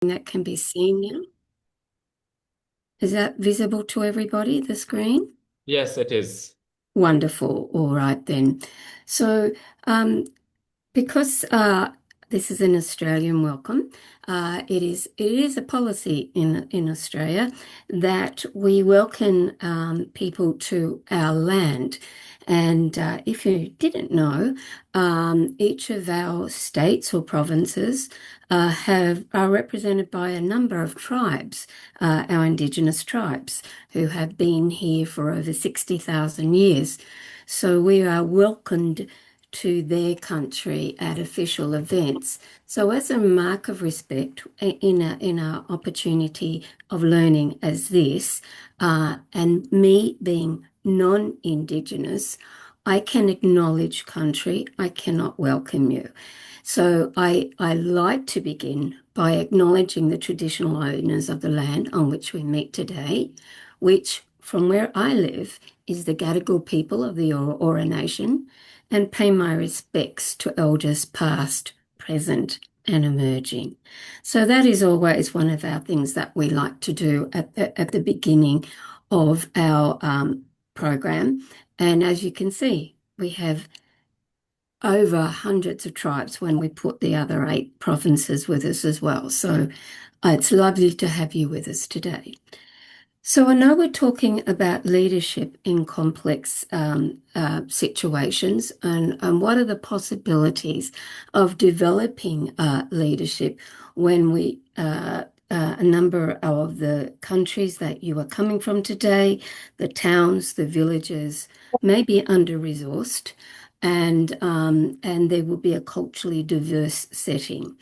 that can be seen now. Is that visible to everybody, the screen? Yes, it is. Wonderful. All right then. So, um, because this is an Australian welcome, it is a policy in Australia that we welcome people to our land. And if you didn't know, each of our states or provinces have are represented by a number of tribes, our Indigenous tribes, who have been here for over 60,000 years. So we are welcomed to their country at official events. So, as a mark of respect in a opportunity of learning as this, and me being non-Indigenous, I can acknowledge country. I cannot welcome you. So, I like to begin by acknowledging the traditional owners of the land on which we meet today, which, from where I live, is the Gadigal people of the Eora Nation, and pay my respects to elders past, present, and emerging. So that is always one of our things that we like to do at the beginning of our program. And as you can see, we have over hundreds of tribes when we put the other 8 provinces with us as well. So it's lovely to have you with us today. So I know we're talking about leadership in complex situations and what are the possibilities of developing leadership when a number of the countries that you are coming from today, the towns, the villages, may be under-resourced and there will be a culturally diverse setting.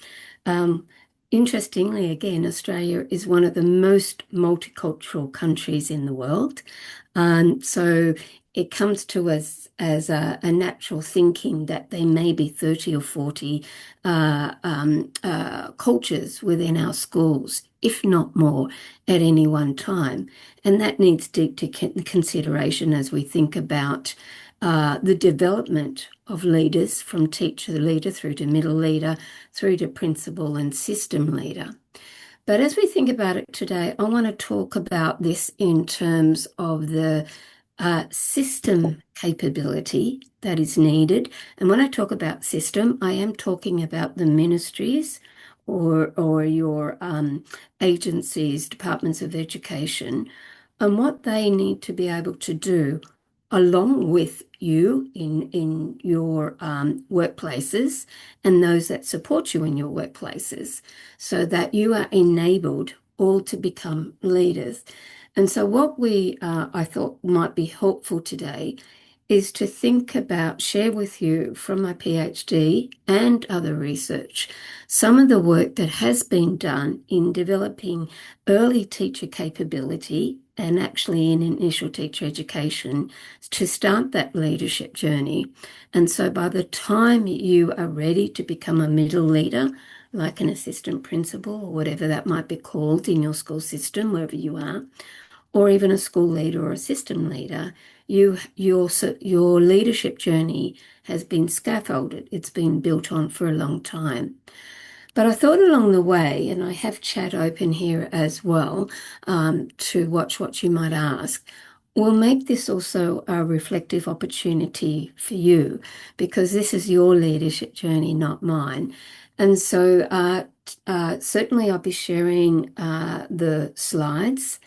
Um, Interestingly, again, Australia is one of the most multicultural countries in the world. So it comes to us as a natural thinking that there may be 30 or 40 cultures within our schools, if not more, at any one time. And that needs deep consideration as we think about the development of leaders from teacher leader through to middle leader, through to principal and system leader. But as we think about it today, I want to talk about this in terms of the system capability that is needed. And when I talk about system, I am talking about the ministries or your agencies, departments of education, and what they need to be able to do along with you in your workplaces and those that support you in your workplaces so that you are enabled all to become leaders. And so what I thought might be helpful today is to think about, share with you from my PhD and other research, some of the work that has been done in developing early teacher capability and actually in initial teacher education to start that leadership journey. And so by the time you are ready to become a middle leader, like an assistant principal or whatever that might be called in your school system, wherever you are, or even a school leader or a system leader, your leadership journey has been scaffolded. It's been built on for a long time. But I thought along the way, and I have chat open here as well to watch what you might ask. We'll make this also a reflective opportunity for you because this is your leadership journey, not mine. And so certainly I'll be sharing the slides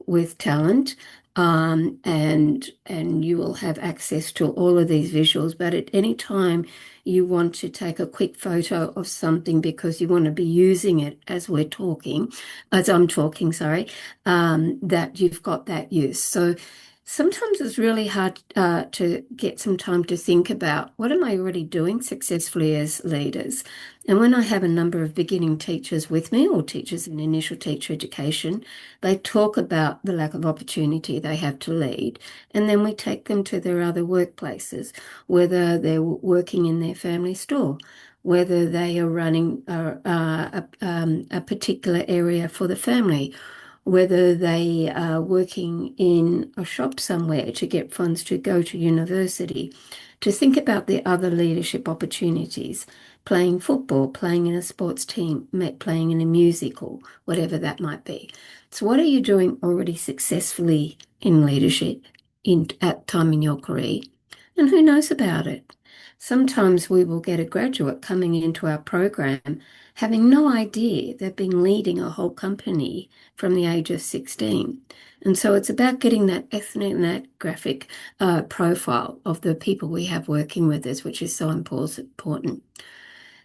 with talent. And you will have access to all of these visuals. But at any time you want to take a quick photo of something because you want to be using it as we're talking, as I'm talking, sorry, that you've got that use. So sometimes it's really hard to get some time to think about what am I already doing successfully as leaders. And when I have a number of beginning teachers with me or teachers in initial teacher education, they talk about the lack of opportunity they have to lead. And then we take them to their other workplaces, whether they're working in their family store, whether they are running a particular area for the family, whether they are working in a shop somewhere to get funds to go to university, to think about the other leadership opportunities. playing football, playing in a sports team, playing in a musical, whatever that might be. So what are you doing already successfully in leadership at time in your career? And who knows about it? Sometimes we will get a graduate coming into our program having no idea they've been leading a whole company from the age of 16. And so it's about getting that ethnographic profile of the people we have working with us, which is so important.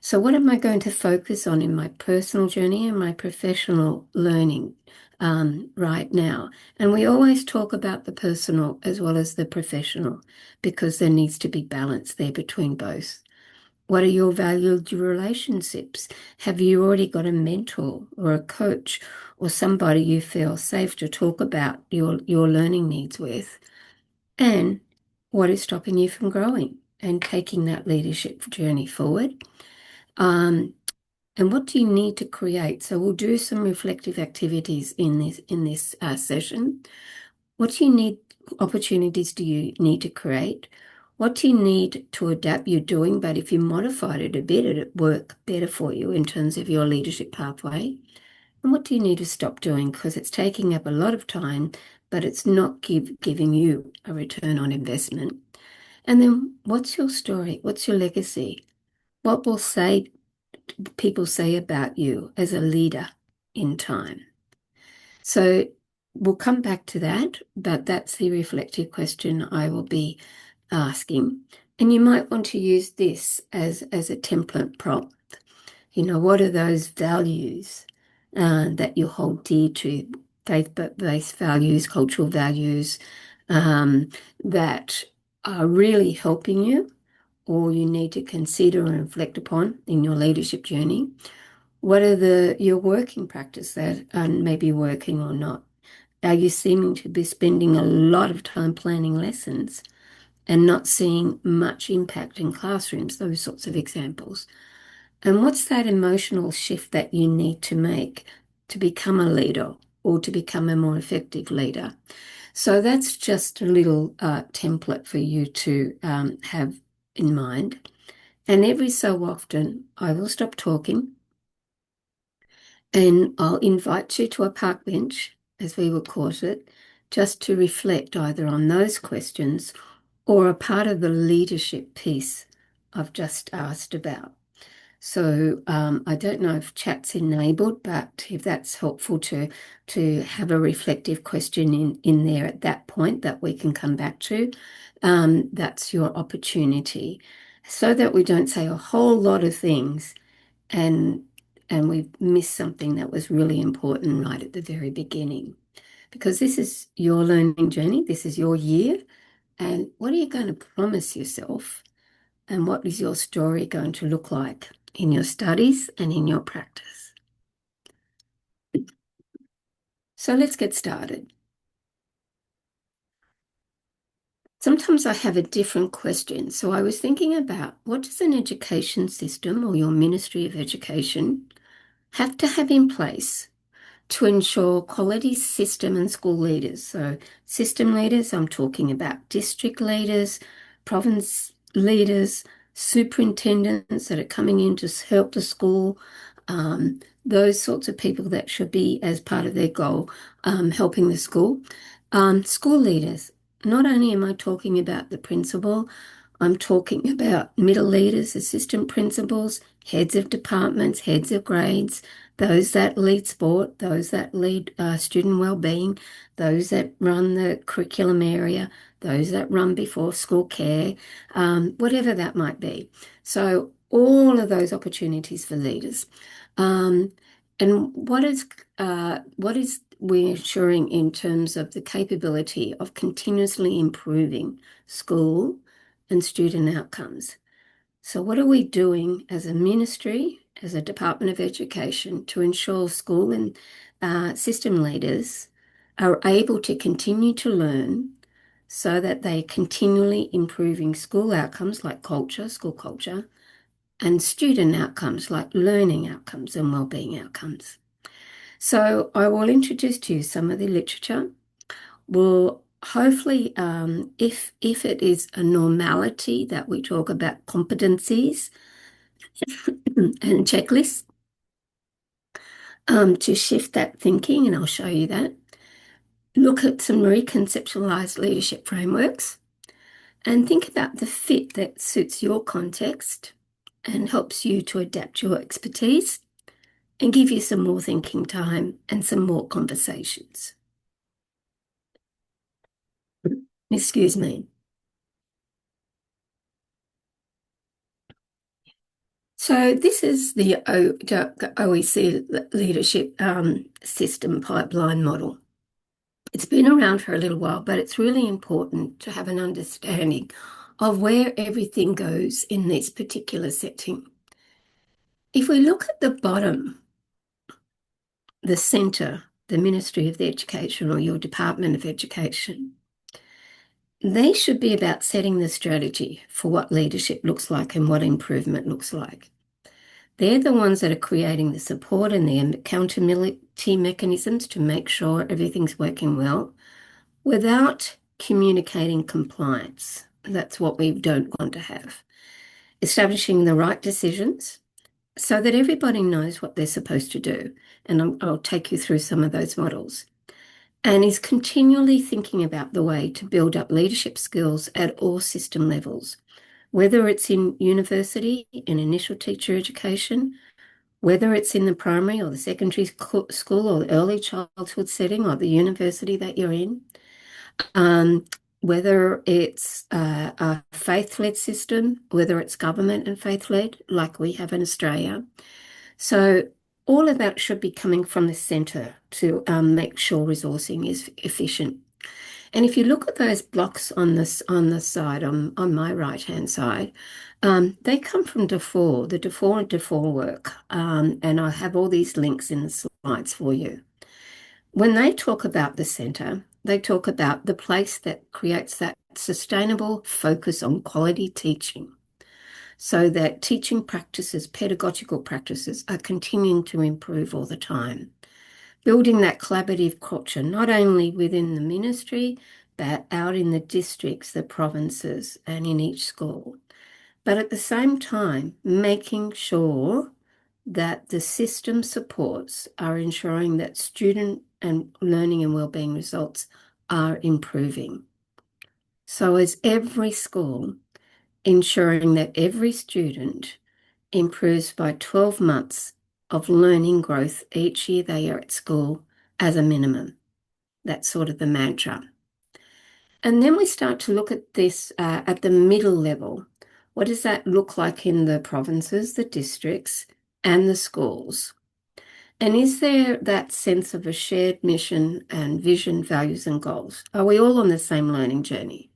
So what am I going to focus on in my personal journey and my professional learning right now? And we always talk about the personal as well as the professional because there needs to be balance there between both. What are your valued relationships? Have you already got a mentor or a coach or somebody you feel safe to talk about your learning needs with? And what is stopping you from growing and taking that leadership journey forward? Um, and what do you need to create? So we'll do some reflective activities in this session. What do you need? Opportunities do you need to create? What do you need to adapt you're doing? But if you modified it a bit, it'd work better for you in terms of your leadership pathway. And what do you need to stop doing? Because it's taking up a lot of time, but it's not giving you a return on investment. And then what's your story? What's your legacy? What will people say about you as a leader in time? So we'll come back to that, but that's the reflective question I will be asking. And you might want to use this as a template prompt. What are those values that you hold dear to, faith-based values, cultural values that are really helping you or you need to consider and reflect upon in your leadership journey? What are your working practice that are maybe working or not? Are you seeming to be spending a lot of time planning lessons and not seeing much impact in classrooms? Those sorts of examples. And what's that emotional shift that you need to make to become a leader or to become a more effective leader? So that's just a little template for you to have in mind. And every so often, I will stop talking and I'll invite you to a park bench, as we will call it, just to reflect either on those questions or a part of the leadership piece I've just asked about. So I don't know if chat's enabled, but if that's helpful to have a reflective question in there at that point that we can come back to, that's your opportunity, so that we don't say a whole lot of things and we miss something that was really important right at the very beginning. Because this is your learning journey, this is your year, and what are you going to promise yourself? And what is your story going to look like in your studies and in your practice? So let's get started. Sometimes I have a different question. So I was thinking about, what does an education system or your Ministry of Education have to have in place to ensure quality system and school leaders? So system leaders, I'm talking about district leaders, province leaders, superintendents that are coming in to help the school, those sorts of people that should be as part of their goal, helping the school. School leaders, not only am I talking about the principal, I'm talking about middle leaders, assistant principals, heads of departments, heads of grades, those that lead sport, those that lead student wellbeing, those that run the curriculum area, those that run before school care, whatever that might be. So all of those opportunities for leaders. And what is we ensuring in terms of the capability of continuously improving school and student outcomes? So what are we doing as a ministry, as a Department of Education, to ensure school and system leaders are able to continue to learn so that they're continually improving school outcomes like culture, school culture, and student outcomes like learning outcomes and wellbeing outcomes? So I will introduce to you some of the literature. We'll hopefully, if it is a normality that we talk about competencies, and checklists to shift that thinking, and I'll show you that. Look at some reconceptualized leadership frameworks and think about the fit that suits your context and helps you to adapt your expertise and give you some more thinking time and some more conversations. Excuse me. So this is the OEC leadership system pipeline model. It's been around for a little while, but it's really important to have an understanding of where everything goes in this particular setting. If we look at the bottom, the centre, the Ministry of Education or your Department of Education, they should be about setting the strategy for what leadership looks like and what improvement looks like. They're the ones that are creating the support and the accountability mechanisms to make sure everything's working well without communicating compliance. That's what we don't want to have. Establishing the right decisions so that everybody knows what they're supposed to do. And I'll take you through some of those models. And is continually thinking about the way to build up leadership skills at all system levels, whether it's in university, in initial teacher education, whether it's in the primary or the secondary school or the early childhood setting or the university that you're in, whether it's a faith-led system, whether it's government and faith-led, like we have in Australia. So all of that should be coming from the centre to make sure resourcing is efficient. And if you look at those blocks on the side, on my right-hand side, they come from DeFore, the DeFore and DeFore work. And I have all these links in the slides for you. When they talk about the centre, they talk about the place that creates that sustainable focus on quality teaching so that teaching practices, pedagogical practices, are continuing to improve all the time. Building that collaborative culture, not only within the ministry, but out in the districts, the provinces, and in each school. But at the same time, making sure that the system supports are ensuring that student and learning and wellbeing results are improving. So as every school, ensuring that every student improves by 12 months of learning growth each year they are at school as a minimum. That's sort of the mantra. And then we start to look at this at the middle level. What does that look like in the provinces, the districts, and the schools? And is there that sense of a shared mission and vision, values, and goals? Are we all on the same learning journey?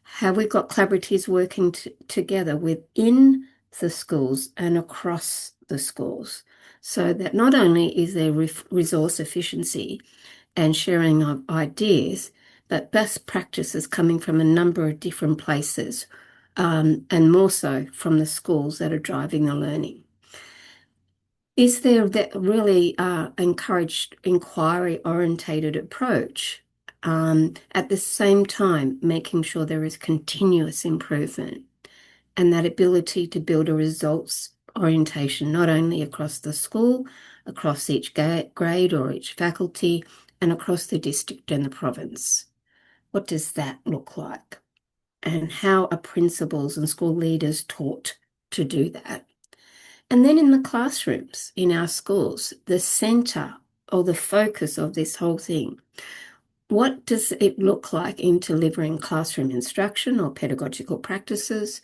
Have we got collaboratives working together within the schools and across the schools so that not only is there resource efficiency and sharing of ideas, but best practices coming from a number of different places, and more so from the schools that are driving the learning? Is there that really encouraged inquiry-orientated approach, at the same time making sure there is continuous improvement and that ability to build a results orientation, not only across the school, across each grade or each faculty, and across the district and the province? What does that look like? And how are principals and school leaders taught to do that? And then in the classrooms, in our schools, the centre or the focus of this whole thing, what does it look like in delivering classroom instruction or pedagogical practices,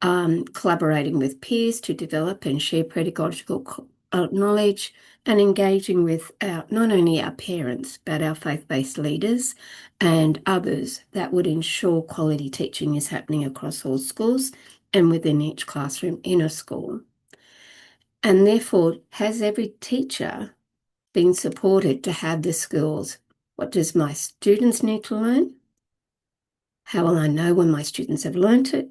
collaborating with peers to develop and share pedagogical knowledge, and engaging with not only our parents, but our faith-based leaders and others that would ensure quality teaching is happening across all schools and within each classroom in a school. And therefore, has every teacher been supported to have the skills? What does my students need to learn? How will I know when my students have learnt it?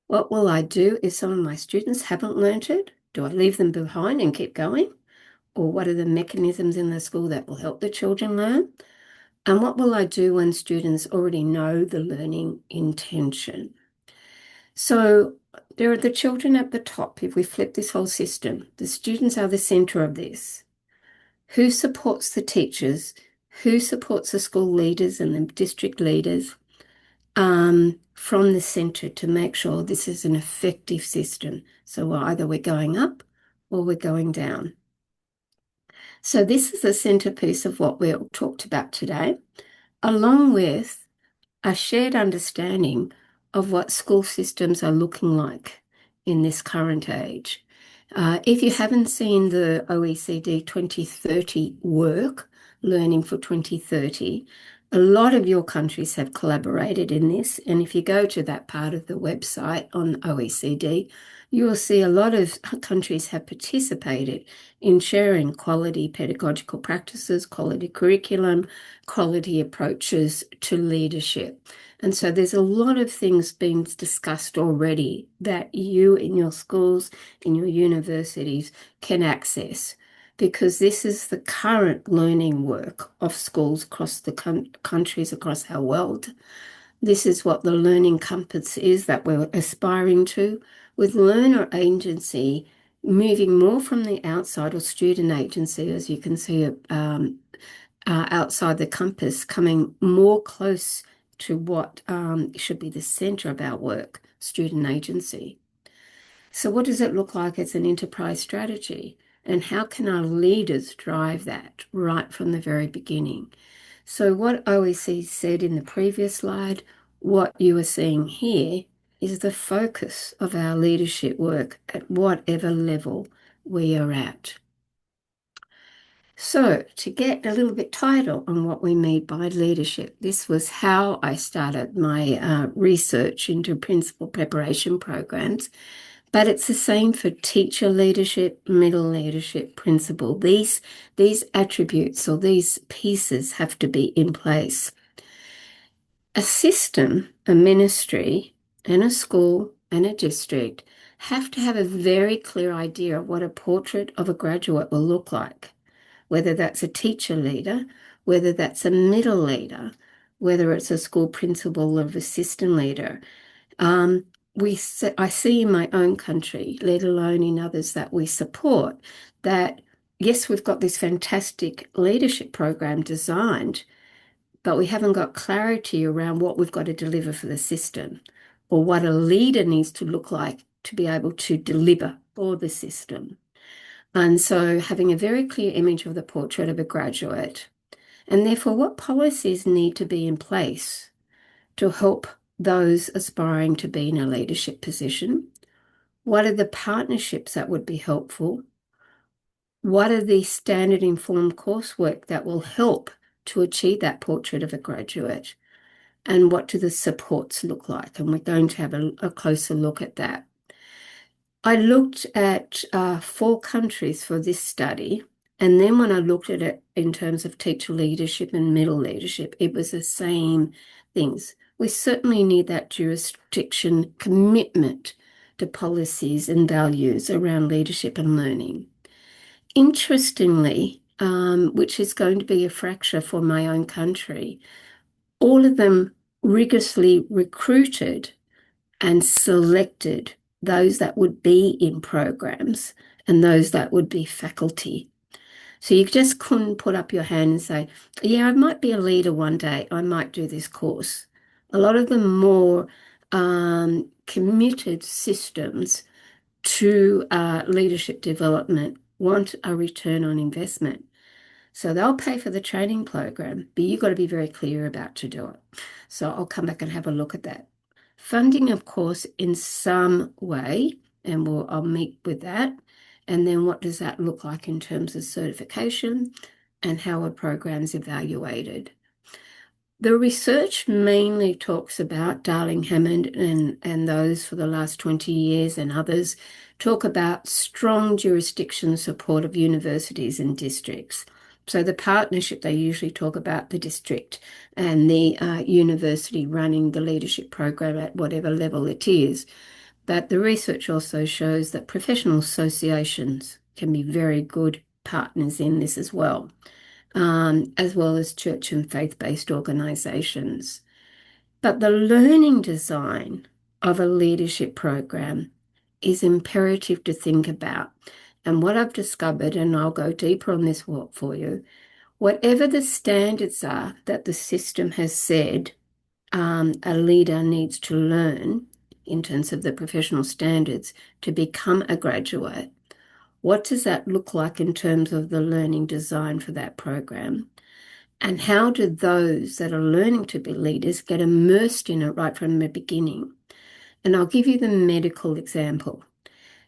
What will I do if some of my students haven't learnt it? Do I leave them behind and keep going? Or what are the mechanisms in the school that will help the children learn? And what will I do when students already know the learning intention? So There are the children at the top. If we flip this whole system, the students are the center of this. Who supports the teachers? Who supports the school leaders and the district leaders from the center to make sure this is an effective system? So either we're going up or we're going down. So this is the centerpiece of what we talked about today, along with a shared understanding of what school systems are looking like in this current age. If you haven't seen the OECD 2030 work, Learning for 2030, a lot of your countries have collaborated in this. And if you go to that part of the website on OECD, you will see a lot of countries have participated in sharing quality pedagogical practices, quality curriculum, quality approaches to leadership. And so there's a lot of things being discussed already that you in your schools, in your universities can access, because this is the current learning work of schools across the countries across our world. This is what the learning compass is that we're aspiring to, with learner agency moving more from the outside, or student agency, as you can see outside the compass, coming more close to what should be the center of our work, student agency. So what does it look like as an enterprise strategy? And how can our leaders drive that right from the very beginning? So what OEC said in the previous slide, what you are seeing here is the focus of our leadership work at whatever level we are at. So to get a little bit tighter on what we mean by leadership, this was how I started my research into principal preparation programs. But it's the same for teacher leadership, middle leadership, principal. These attributes or these pieces have to be in place. A system, a ministry, and a school and a district have to have a very clear idea of what a portrait of a graduate will look like, whether that's a teacher leader, whether that's a middle leader, whether it's a school principal or assistant leader. I see in my own country, let alone in others that we support, that yes, we've got this fantastic leadership program designed, but we haven't got clarity around what we've got to deliver for the system, or what a leader needs to look like to be able to deliver for the system. And so having a very clear image of the portrait of a graduate, and therefore what policies need to be in place to help those aspiring to be in a leadership position. What are the partnerships that would be helpful? What are the standard informed coursework that will help to achieve that portrait of a graduate? And what do the supports look like? And we're going to have a closer look at that. I looked at 4 countries for this study. And then when I looked at it in terms of teacher leadership and middle leadership, it was the same things. We certainly need that jurisdiction commitment to policies and values around leadership and learning. Interestingly, which is going to be a fracture for my own country, all of them rigorously recruited and selected those that would be in programs and those that would be faculty. So you just couldn't put up your hand and say, yeah, I might be a leader one day, I might do this course. A lot of the more committed systems to leadership development want a return on investment. So they'll pay for the training program, but you've got to be very clear about to do it. So I'll come back and have a look at that. Funding, of course, in some way, and I'll meet with that. And then what does that look like in terms of certification and how are programs evaluated? The research mainly talks about Darling Hammond and those for the last 20 years and others talk about strong jurisdiction support of universities and districts. So the partnership, they usually talk about the district and the university running the leadership program at whatever level it is. But the research also shows that professional associations can be very good partners in this as well as church and faith-based organisations. But the learning design of a leadership program is imperative to think about. And what I've discovered, and I'll go deeper on this walk for you, whatever the standards are that the system has said a leader needs to learn in terms of the professional standards to become a graduate, what does that look like in terms of the learning design for that program? And how do those that are learning to be leaders get immersed in it right from the beginning? And I'll give you the medical example.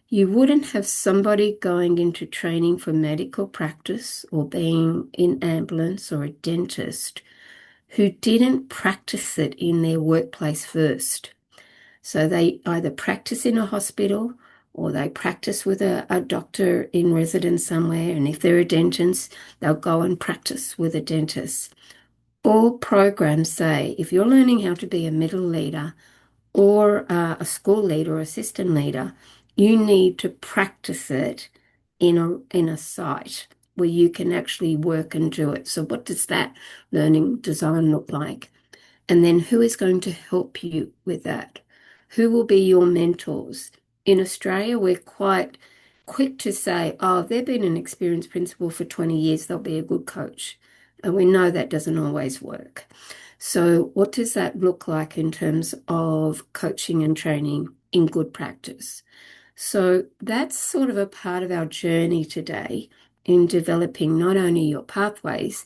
You wouldn't have somebody going into training for medical practice or being in ambulance or a dentist who didn't practice it in their workplace first. So they either practice in a hospital or they practice with a doctor in residence somewhere. And if they're a dentist, they'll go and practice with a dentist. All programs say if you're learning how to be a middle leader or a school leader or assistant leader, you need to practice it in a site where you can actually work and do it. So what does that learning design look like? And then who is going to help you with that? Who will be your mentors? In Australia, we're quite quick to say, oh, they've been an experienced principal for 20 years, they'll be a good coach. And we know that doesn't always work. So what does that look like in terms of coaching and training in good practice? So that's sort of a part of our journey today in developing not only your pathways,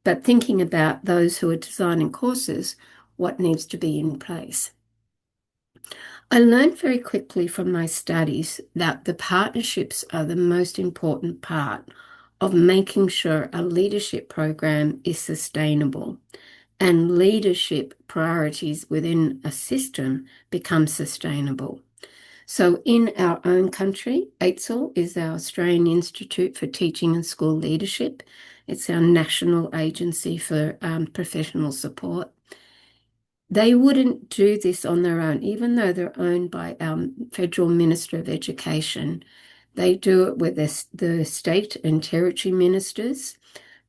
but thinking about those who are designing courses, what needs to be in place. I learned very quickly from my studies that the partnerships are the most important part of making sure a leadership program is sustainable and leadership priorities within a system become sustainable. So in our own country, AITSL is our Australian Institute for Teaching and School Leadership. It's our national agency for professional support. They wouldn't do this on their own, even though they're owned by our Federal Minister of Education. They do it with the state and territory ministers.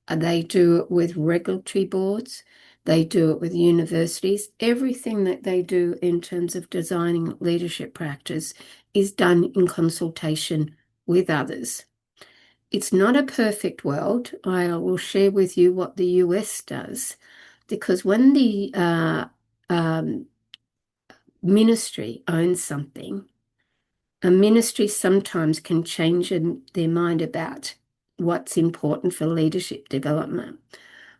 They do it with regulatory boards. They do it with universities. Everything that they do in terms of designing leadership practice is done in consultation with others. It's not a perfect world. I will share with you what the US does, because when the um, ministry owns something, a ministry sometimes can change their mind about what's important for leadership development.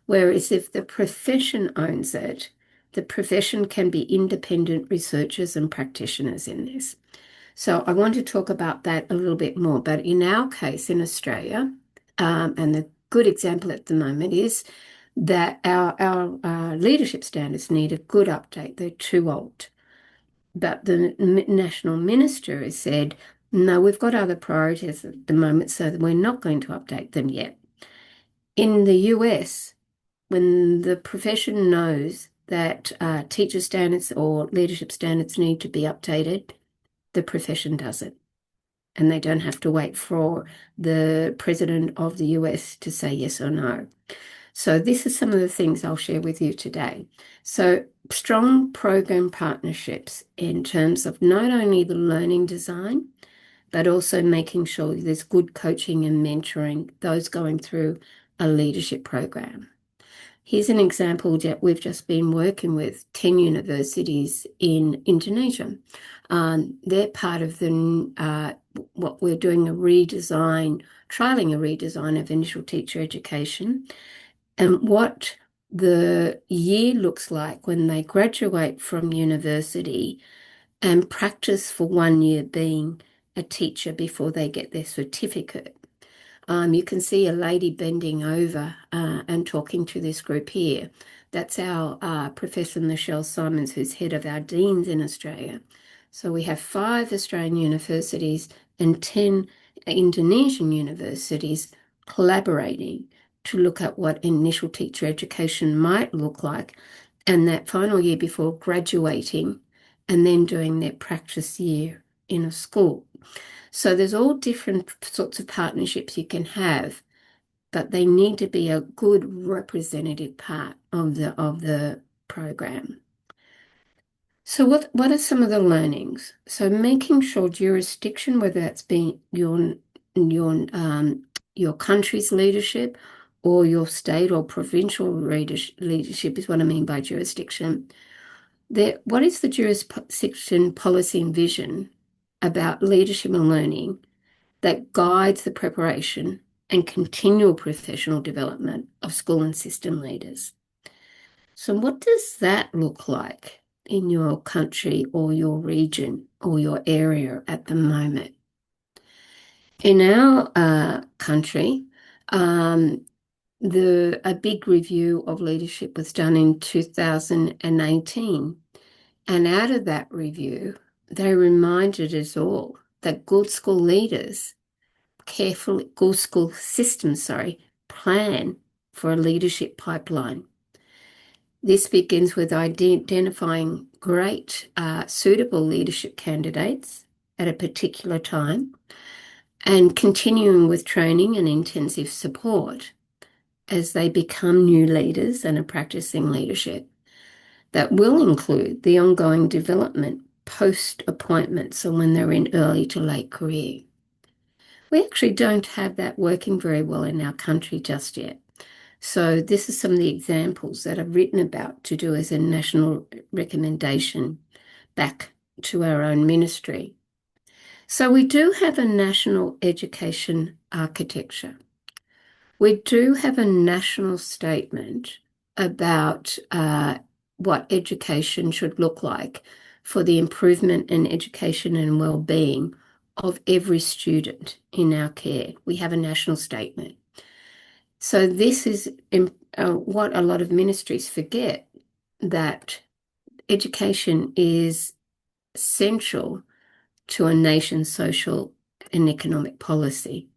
Whereas if the profession owns it, the profession can be independent researchers and practitioners in this. So I want to talk about that a little bit more. But in our case in Australia, and the good example at the moment is that our leadership standards need a good update. They're too old. But the national minister has said, no, we've got other priorities at the moment, so we're not going to update them yet. In the US, when the profession knows that teacher standards or leadership standards need to be updated, the profession does it. And they don't have to wait for the president of the US to say yes or no. So this is some of the things I'll share with you today. So strong program partnerships in terms of not only the learning design, but also making sure there's good coaching and mentoring those going through a leadership program. Here's an example that we've just been working with 10 universities in Indonesia. They're part of what we're doing trialing a redesign of initial teacher education, and what the year looks like when they graduate from university and practice for 1 year being a teacher before they get their certificate. You can see a lady bending over and talking to this group here. That's our Professor Michelle Simons, who's head of our deans in Australia. So we have 5 Australian universities and 10 Indonesian universities collaborating to look at what initial teacher education might look like, and that final year before graduating and then doing their practice year in a school. So there's all different sorts of partnerships you can have, but they need to be a good representative part of the program. So what are some of the learnings? So making sure jurisdiction, whether that's being your country's leadership or your state or provincial leadership is what I mean by jurisdiction. What is the jurisdiction policy and vision about leadership and learning that guides the preparation and continual professional development of school and system leaders? So, what does that look like in your country or your region or your area at the moment? In our country, um, a big review of leadership was done in 2018. And out of that review, they reminded us all that good school leaders good school systems, plan for a leadership pipeline. This begins with identifying great, suitable leadership candidates at a particular time and continuing with training and intensive support as they become new leaders and are practicing leadership. That will include the ongoing development post-appointment, so when they're in early to late career. We actually don't have that working very well in our country just yet. So this is some of the examples that I've written about to do as a national recommendation back to our own ministry. So we do have a national education architecture. We do have a national statement about what education should look like for the improvement in education and well-being of every student in our care. We have a national statement. So this is what a lot of ministries forget, that education is essential to a nation's social and economic policy.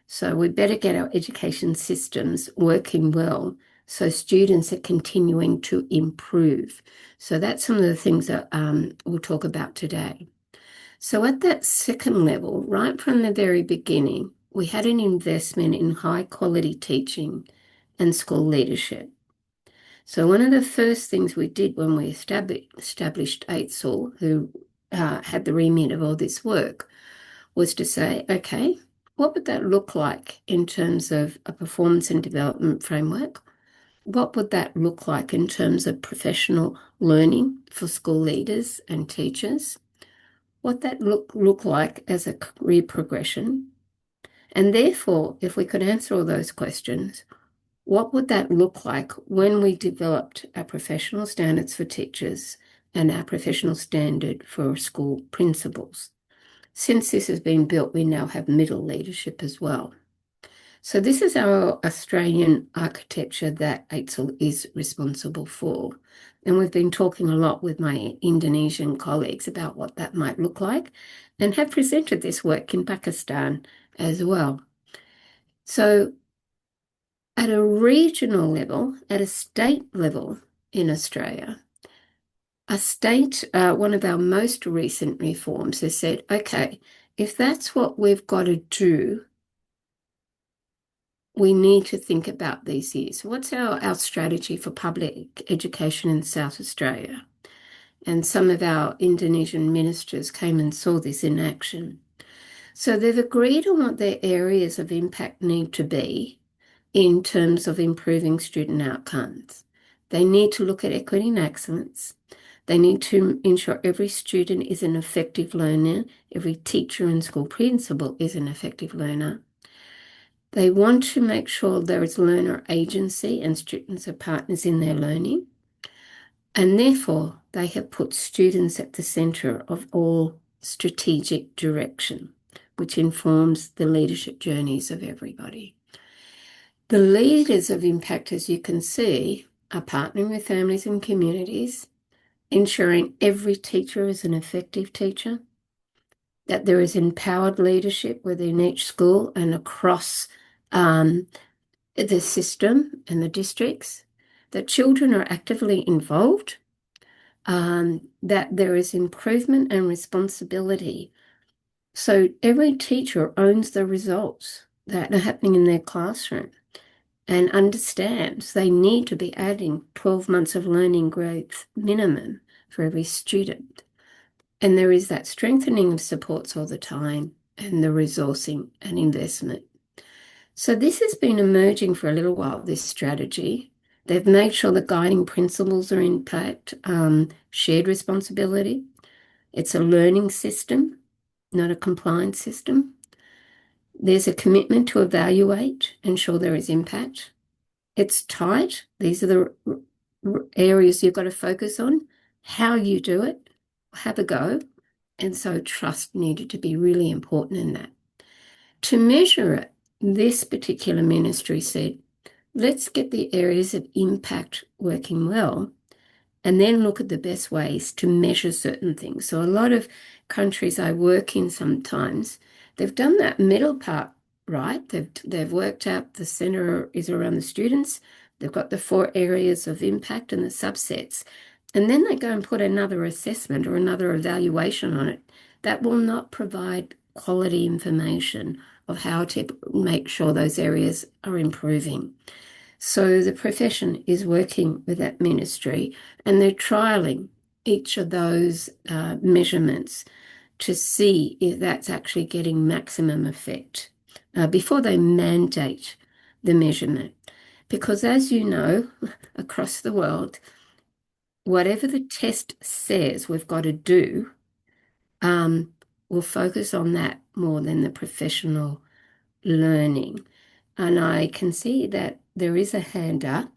So we better get our education systems working well so students are continuing to improve. So that's some of the things that we'll talk about today. So at that second level, right from the very beginning, we had an investment in high quality teaching and school leadership. So one of the first things we did when we established AITSL, who had the remit of all this work, was to say, okay, what would that look like in terms of a performance and development framework? What would that look like in terms of professional learning for school leaders and teachers? What that look like as a career progression? And therefore, if we could answer all those questions, what would that look like when we developed our professional standards for teachers and our professional standard for school principals? Since this has been built, we now have middle leadership as well. So this is our Australian architecture that AITSL is responsible for. And we've been talking a lot with my Indonesian colleagues about what that might look like and have presented this work in Pakistan as well. So at a regional level, at a state level in Australia, one of our most recent reforms has said, okay, if that's what we've got to do, we need to think about these years. What's our strategy for public education in South Australia? And some of our Indonesian ministers came and saw this in action. So they've agreed on what their areas of impact need to be in terms of improving student outcomes. They need to look at equity and excellence. They need to ensure every student is an effective learner, every teacher and school principal is an effective learner. They want to make sure there is learner agency and students are partners in their learning. And therefore, they have put students at the centre of all strategic direction, which informs the leadership journeys of everybody. The leaders of impact, as you can see, are partnering with families and communities, ensuring every teacher is an effective teacher, that there is empowered leadership within each school and across the system and the districts, that children are actively involved, that there is improvement and responsibility. So every teacher owns the results that are happening in their classroom and understands they need to be adding 12 months of learning growth minimum for every student. And there is that strengthening of supports all the time and the resourcing and investment. So this has been emerging for a little while, this strategy. They've made sure the guiding principles are intact, shared responsibility. It's a learning system, not a compliance system. There's a commitment to evaluate, ensure there is impact. It's tight. These are the areas you've got to focus on. How you do it, have a go. And so trust needed to be really important in that. To measure it, this particular ministry said, let's get the areas of impact working well and then look at the best ways to measure certain things. So a lot of countries I work in sometimes, they've done that middle part right. They've worked out the center is around the students. They've got the 4 areas of impact and the subsets. And then they go and put another assessment or another evaluation on it. That will not provide quality information of how to make sure those areas are improving. So the profession is working with that ministry and they're trialing each of those measurements to see if that's actually getting maximum effect before they mandate the measurement. Because as you know, across the world, whatever the test says we've got to do, we'll focus on that more than the professional learning. And I can see that there is a hand up,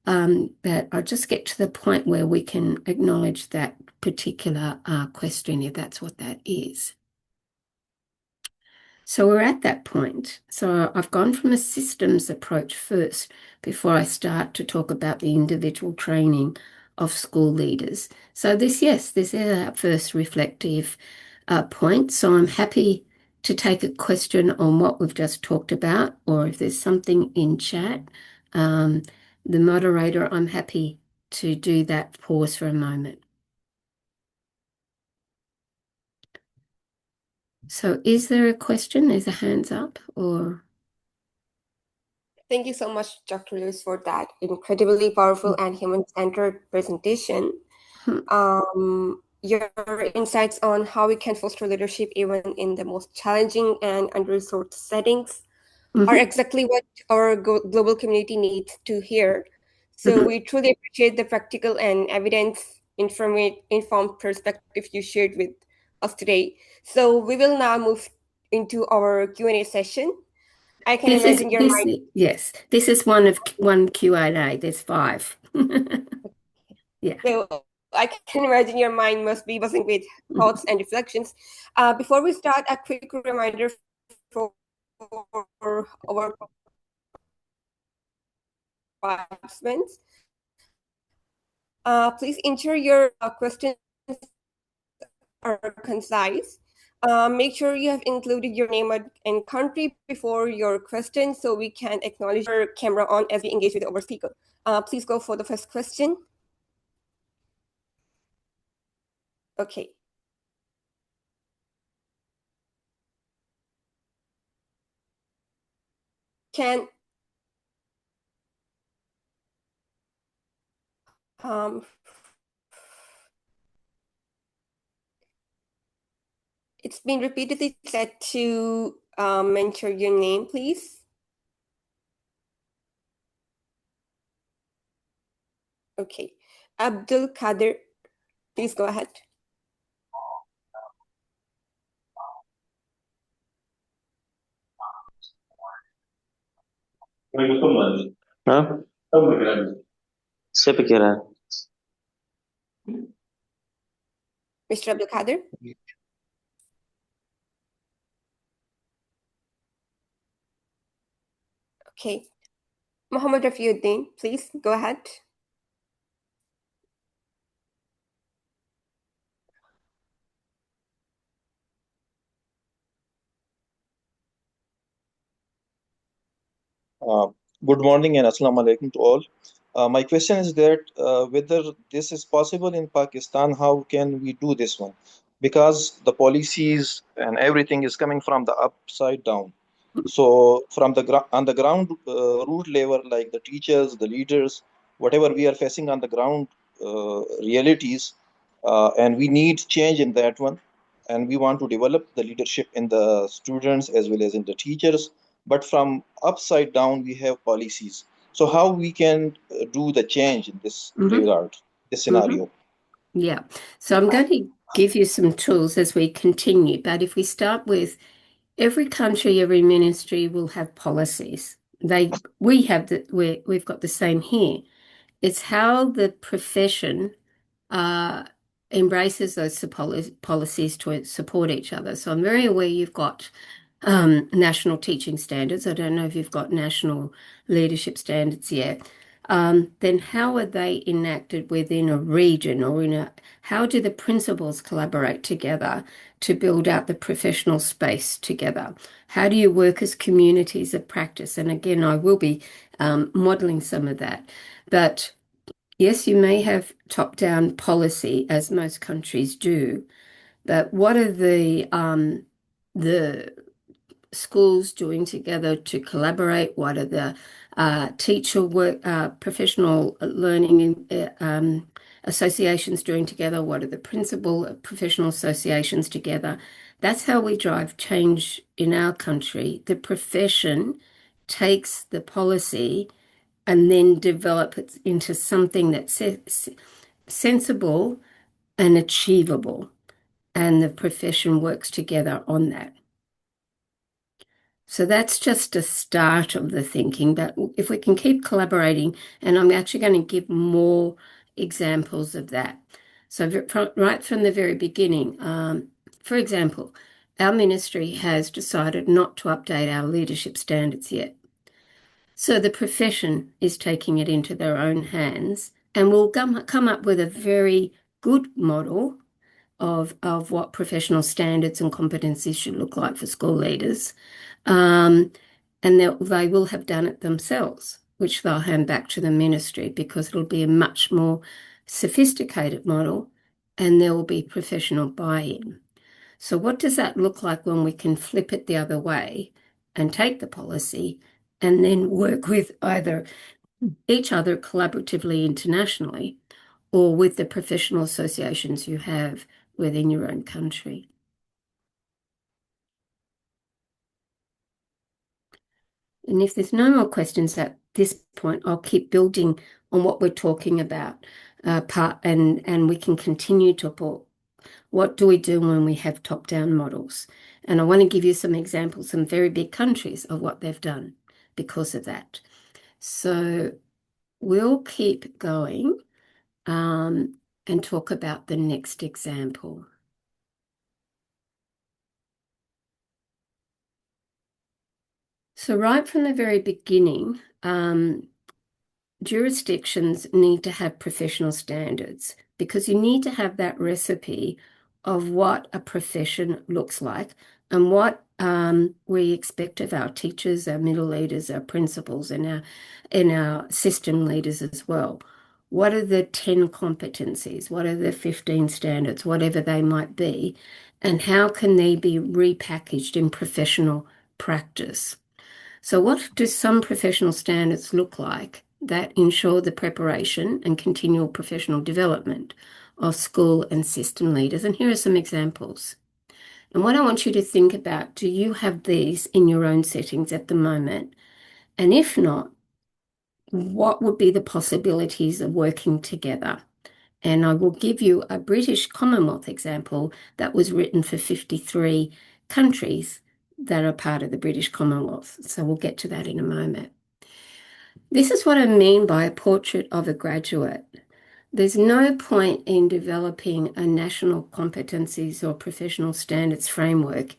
that I'll just get to the point where we can acknowledge that particular question, if that's what that is. So we're at that point. So I've gone from a systems approach first before I start to talk about the individual training of school leaders. So this is our first reflective point. So I'm happy to take a question on what we've just talked about, or if there's something in chat, the moderator, I'm happy to do that pause for a moment. So is there a question? There's a hands up or... Thank you so much, Dr. Lewis, for that incredibly powerful and human-centered presentation. Your insights on how we can foster leadership even in the most challenging and under-resourced settings are exactly what our global community needs to hear. So we truly appreciate the practical and evidence-informed perspective you shared with us today. So we will now move into our Q&A session. I can imagine your mind. Yes, this is one Q&A. There's 5. Yeah. So I can imagine your mind must be buzzing with thoughts and reflections. Before we start, a quick reminder for our participants. Please ensure your questions are concise. Make sure you have included your name and country before your question so we can acknowledge your camera on as we engage with our speaker. Please go for the first question. Okay. It's been repeatedly said to mention your name, please. Okay. Abdul Kadir, please go ahead. ها؟ سيبك يا Mr. Abdul Kadir. Okay. Muhammad Rafiuddin, please go ahead. Good morning and assalamu alaikum to all. My question is that whether this is possible in Pakistan, how can we do this one? Because the policies and everything is coming from the upside down. So from the on the ground root level, like the teachers, the leaders, whatever we are facing on the ground realities, and we need change in that one. And we want to develop the leadership in the students as well as in the teachers. But from upside down, we have policies. So how we can do the change in this Mm-hmm. regard, this Mm-hmm. scenario? Yeah. So I'm going to give you some tools as we continue. But if we start with every country, every ministry will have policies. We've got the same here. It's how the profession uh, embraces those policies to support each other. So I'm very aware you've got national teaching standards. I don't know if you've got national leadership standards yet. Then how are they enacted within a region or how do the principals collaborate together to build out the professional space together? How do you work as communities of practice? And again, I will be modeling some of that. But yes, you may have top-down policy, as most countries do, but what are the schools doing together to collaborate? What are the teacher work, professional learning associations doing together? What are the principal professional associations together? That's how we drive change in our country. The profession takes the policy and then develop it into something that's sensible and achievable, and the profession works together on that. So that's just a start of the thinking, but if we can keep collaborating, and I'm actually going to give more examples of that. So right from the very beginning, for example, our ministry has decided not to update our leadership standards yet. So the profession is taking it into their own hands and will come up with a very good model of what professional standards and competencies should look like for school leaders. And they will have done it themselves, which they'll hand back to the ministry because it'll be a much more sophisticated model and there will be professional buy-in. So what does that look like when we can flip it the other way and take the policy and then work with either each other collaboratively internationally or with the professional associations you have within your own country? And if there's no more questions at this point, I'll keep building on what we're talking about, and we can continue to talk. What do we do when we have top-down models? And I want to give you some examples, some very big countries of what they've done because of that. So we'll keep going and talk about the next example. So right from the very beginning, jurisdictions need to have professional standards because you need to have that recipe of what a profession looks like and what we expect of our teachers, our middle leaders, our principals, and our system leaders as well. What are the 10 competencies? What are the 15 standards, whatever they might be? And how can they be repackaged in professional practice? So what do some professional standards look like that ensure the preparation and continual professional development of school and system leaders? And here are some examples. And what I want you to think about, do you have these in your own settings at the moment? And if not, what would be the possibilities of working together? And I will give you a British Commonwealth example that was written for 53 countries that are part of the British Commonwealth. So we'll get to that in a moment. This is what I mean by a portrait of a graduate. There's no point in developing a national competencies or professional standards framework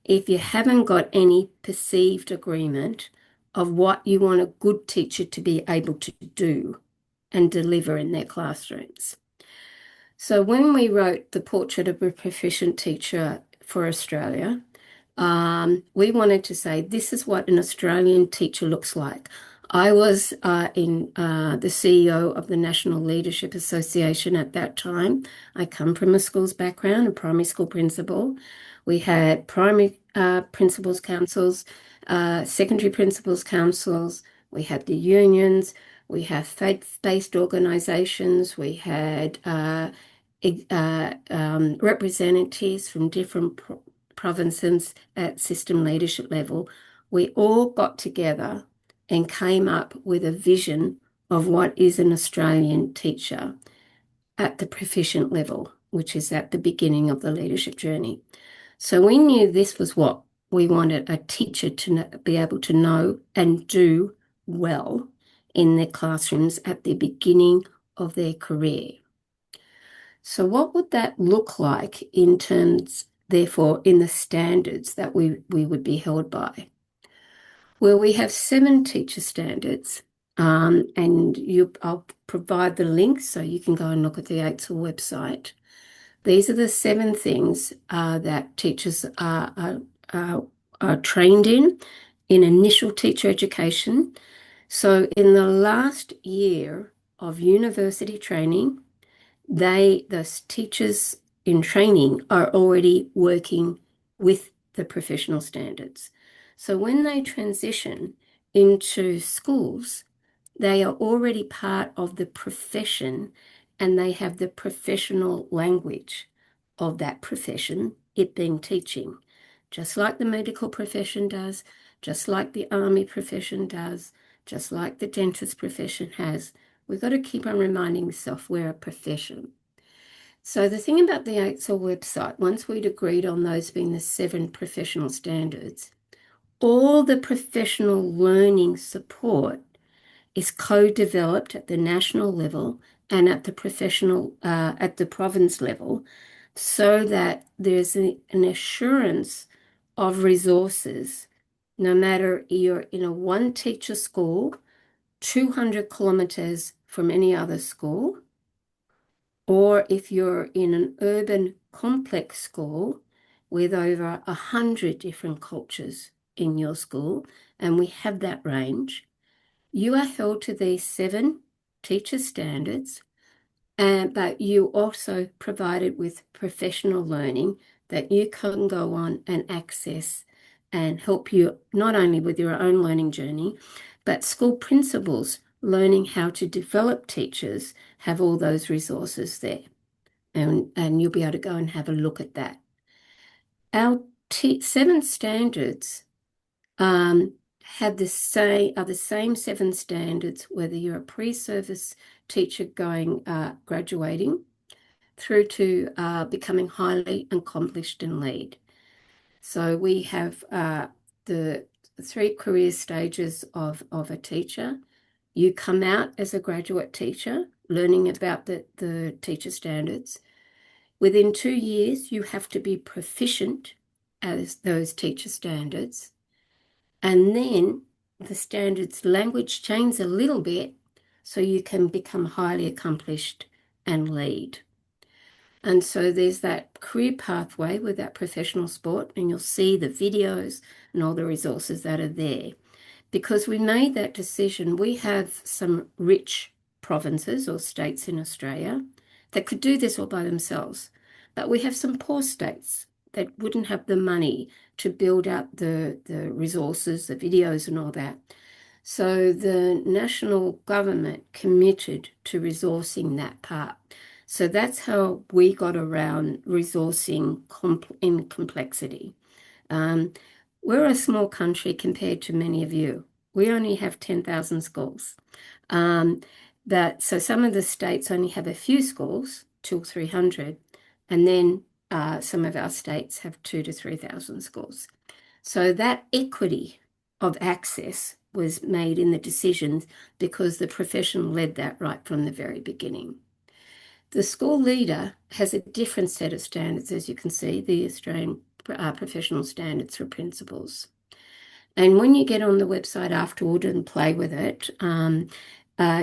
if you haven't got any perceived agreement of what you want a good teacher to be able to do and deliver in their classrooms. So when we wrote the portrait of a proficient teacher for Australia, we wanted to say this is what an Australian teacher looks like. I was the CEO of the National Leadership Association at that time. I come from a schools background, a primary school principal. We had primary principals councils, secondary principals councils. We had the unions. We have faith-based organisations. We had representatives from different provinces at system leadership level, we all got together and came up with a vision of what is an Australian teacher at the proficient level, which is at the beginning of the leadership journey. So we knew this was what we wanted a teacher to be able to know and do well in their classrooms at the beginning of their career. So what would that look like in terms, therefore, in the standards that we would be held by? Well, we have 7 teacher standards, and I'll provide the links so you can go and look at the AITSL website. These are the 7 things that teachers are trained in initial teacher education. So in the last year of university training, the teachers in training are already working with the professional standards. So when they transition into schools, they are already part of the profession and they have the professional language of that profession, it being teaching, just like the medical profession does, just like the army profession does, just like the dentist profession has. We've got to keep on reminding ourselves we're a profession. So the thing about the AITSL website, once we'd agreed on those being the 7 professional standards, all the professional learning support is co-developed at the national level and at the at the province level, so that there's an assurance of resources, no matter you're in a one teacher school, 200 kilometers from any other school, or if you're in an urban complex school with over 100 different cultures in your school, and we have that range, you are held to these 7 teacher standards, but you also provided with professional learning that you can go on and access and help you not only with your own learning journey, but school principals learning how to develop teachers have all those resources there. And you'll be able to go and have a look at that. Our 7 standards are the same 7 standards, whether you're a pre-service teacher graduating through to becoming highly accomplished in lead. So we have the 3 career stages of a teacher. You come out as a graduate teacher, learning about the teacher standards. Within 2 years, you have to be proficient as those teacher standards. And then the standards language changes a little bit so you can become highly accomplished and lead. And so there's that career pathway with that professional sport, and you'll see the videos and all the resources that are there. Because we made that decision, we have some rich provinces or states in Australia that could do this all by themselves. But we have some poor states that wouldn't have the money to build out the resources, the videos and all that. So the national government committed to resourcing that part. So that's how we got around resourcing in complexity. We're a small country compared to many of you. We only have 10,000 schools. So some of the states only have a few schools, 200 or 300, and then some of our states have 2,000 to 3,000 schools. So that equity of access was made in the decisions because the profession led that right from the very beginning. The school leader has a different set of standards, as you can see, the Australian professional standards for principals. And when you get on the website afterward and play with it,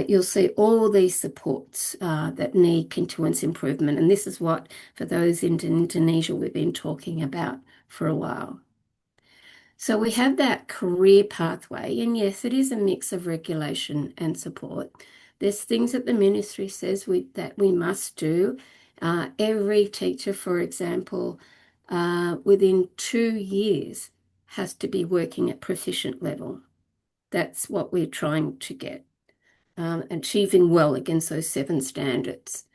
you'll see all these supports that need continuous improvement. And this is what, for those in Indonesia, we've been talking about for a while. So we have that career pathway, and yes, it is a mix of regulation and support. There's things that the ministry says that we must do. Every teacher, for example, within 2 years has to be working at proficient level. That's what we're trying to get, achieving well against those 7 standards.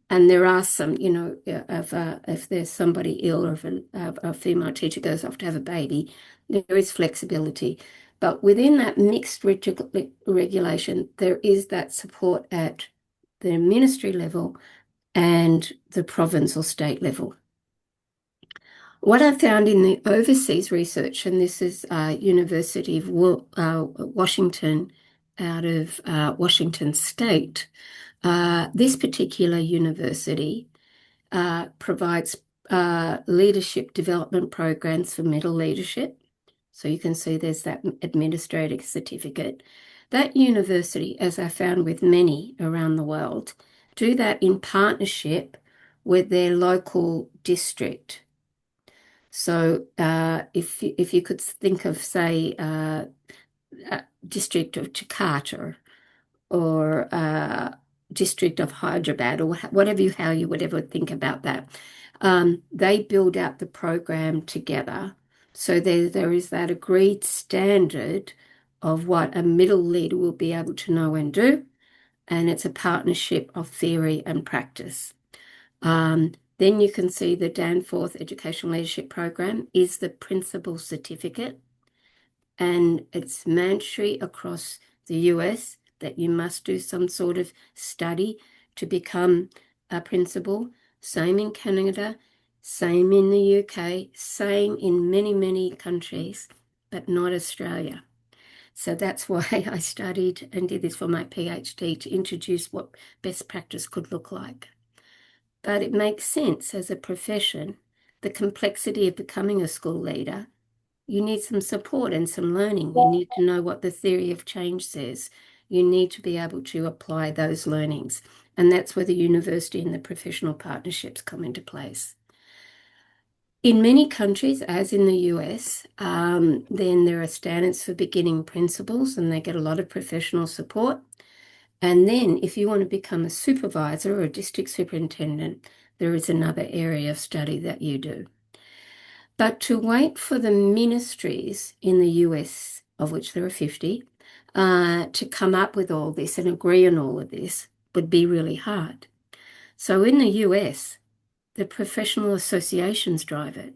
And there are some, if there's somebody ill or if a female teacher goes off to have a baby, there is flexibility. But within that mixed regulation, there is that support at the ministry level and the province or state level. What I found in the overseas research, and this is University of Washington out of Washington State, this particular university provides leadership development programs for middle leadership. So you can see there's that administrative certificate. That university, as I found with many around the world, do that in partnership with their local district. So if you could think of, say, district of Jakarta or district of Hyderabad or whatever how you would ever think about that, they build out the program together. So there is that agreed standard of what a middle leader will be able to know and do, and it's a partnership of theory and practice. Then you can see the Danforth Educational Leadership Program is the principal certificate, and it's mandatory across the US that you must do some sort of study to become a principal. Same in Canada, same in the UK, same in many, many countries, but not Australia. So that's why I studied and did this for my PhD, to introduce what best practice could look like. But it makes sense as a profession, the complexity of becoming a school leader. You need some support and some learning. You need to know what the theory of change says. You need to be able to apply those learnings. And that's where the university and the professional partnerships come into place. In many countries, as in the US, then there are standards for beginning principals, and they get a lot of professional support. And then if you want to become a supervisor or a district superintendent, there is another area of study that you do. But to wait for the ministries in the US, of which there are 50, to come up with all this and agree on all of this would be really hard. So in the US, the professional associations drive it.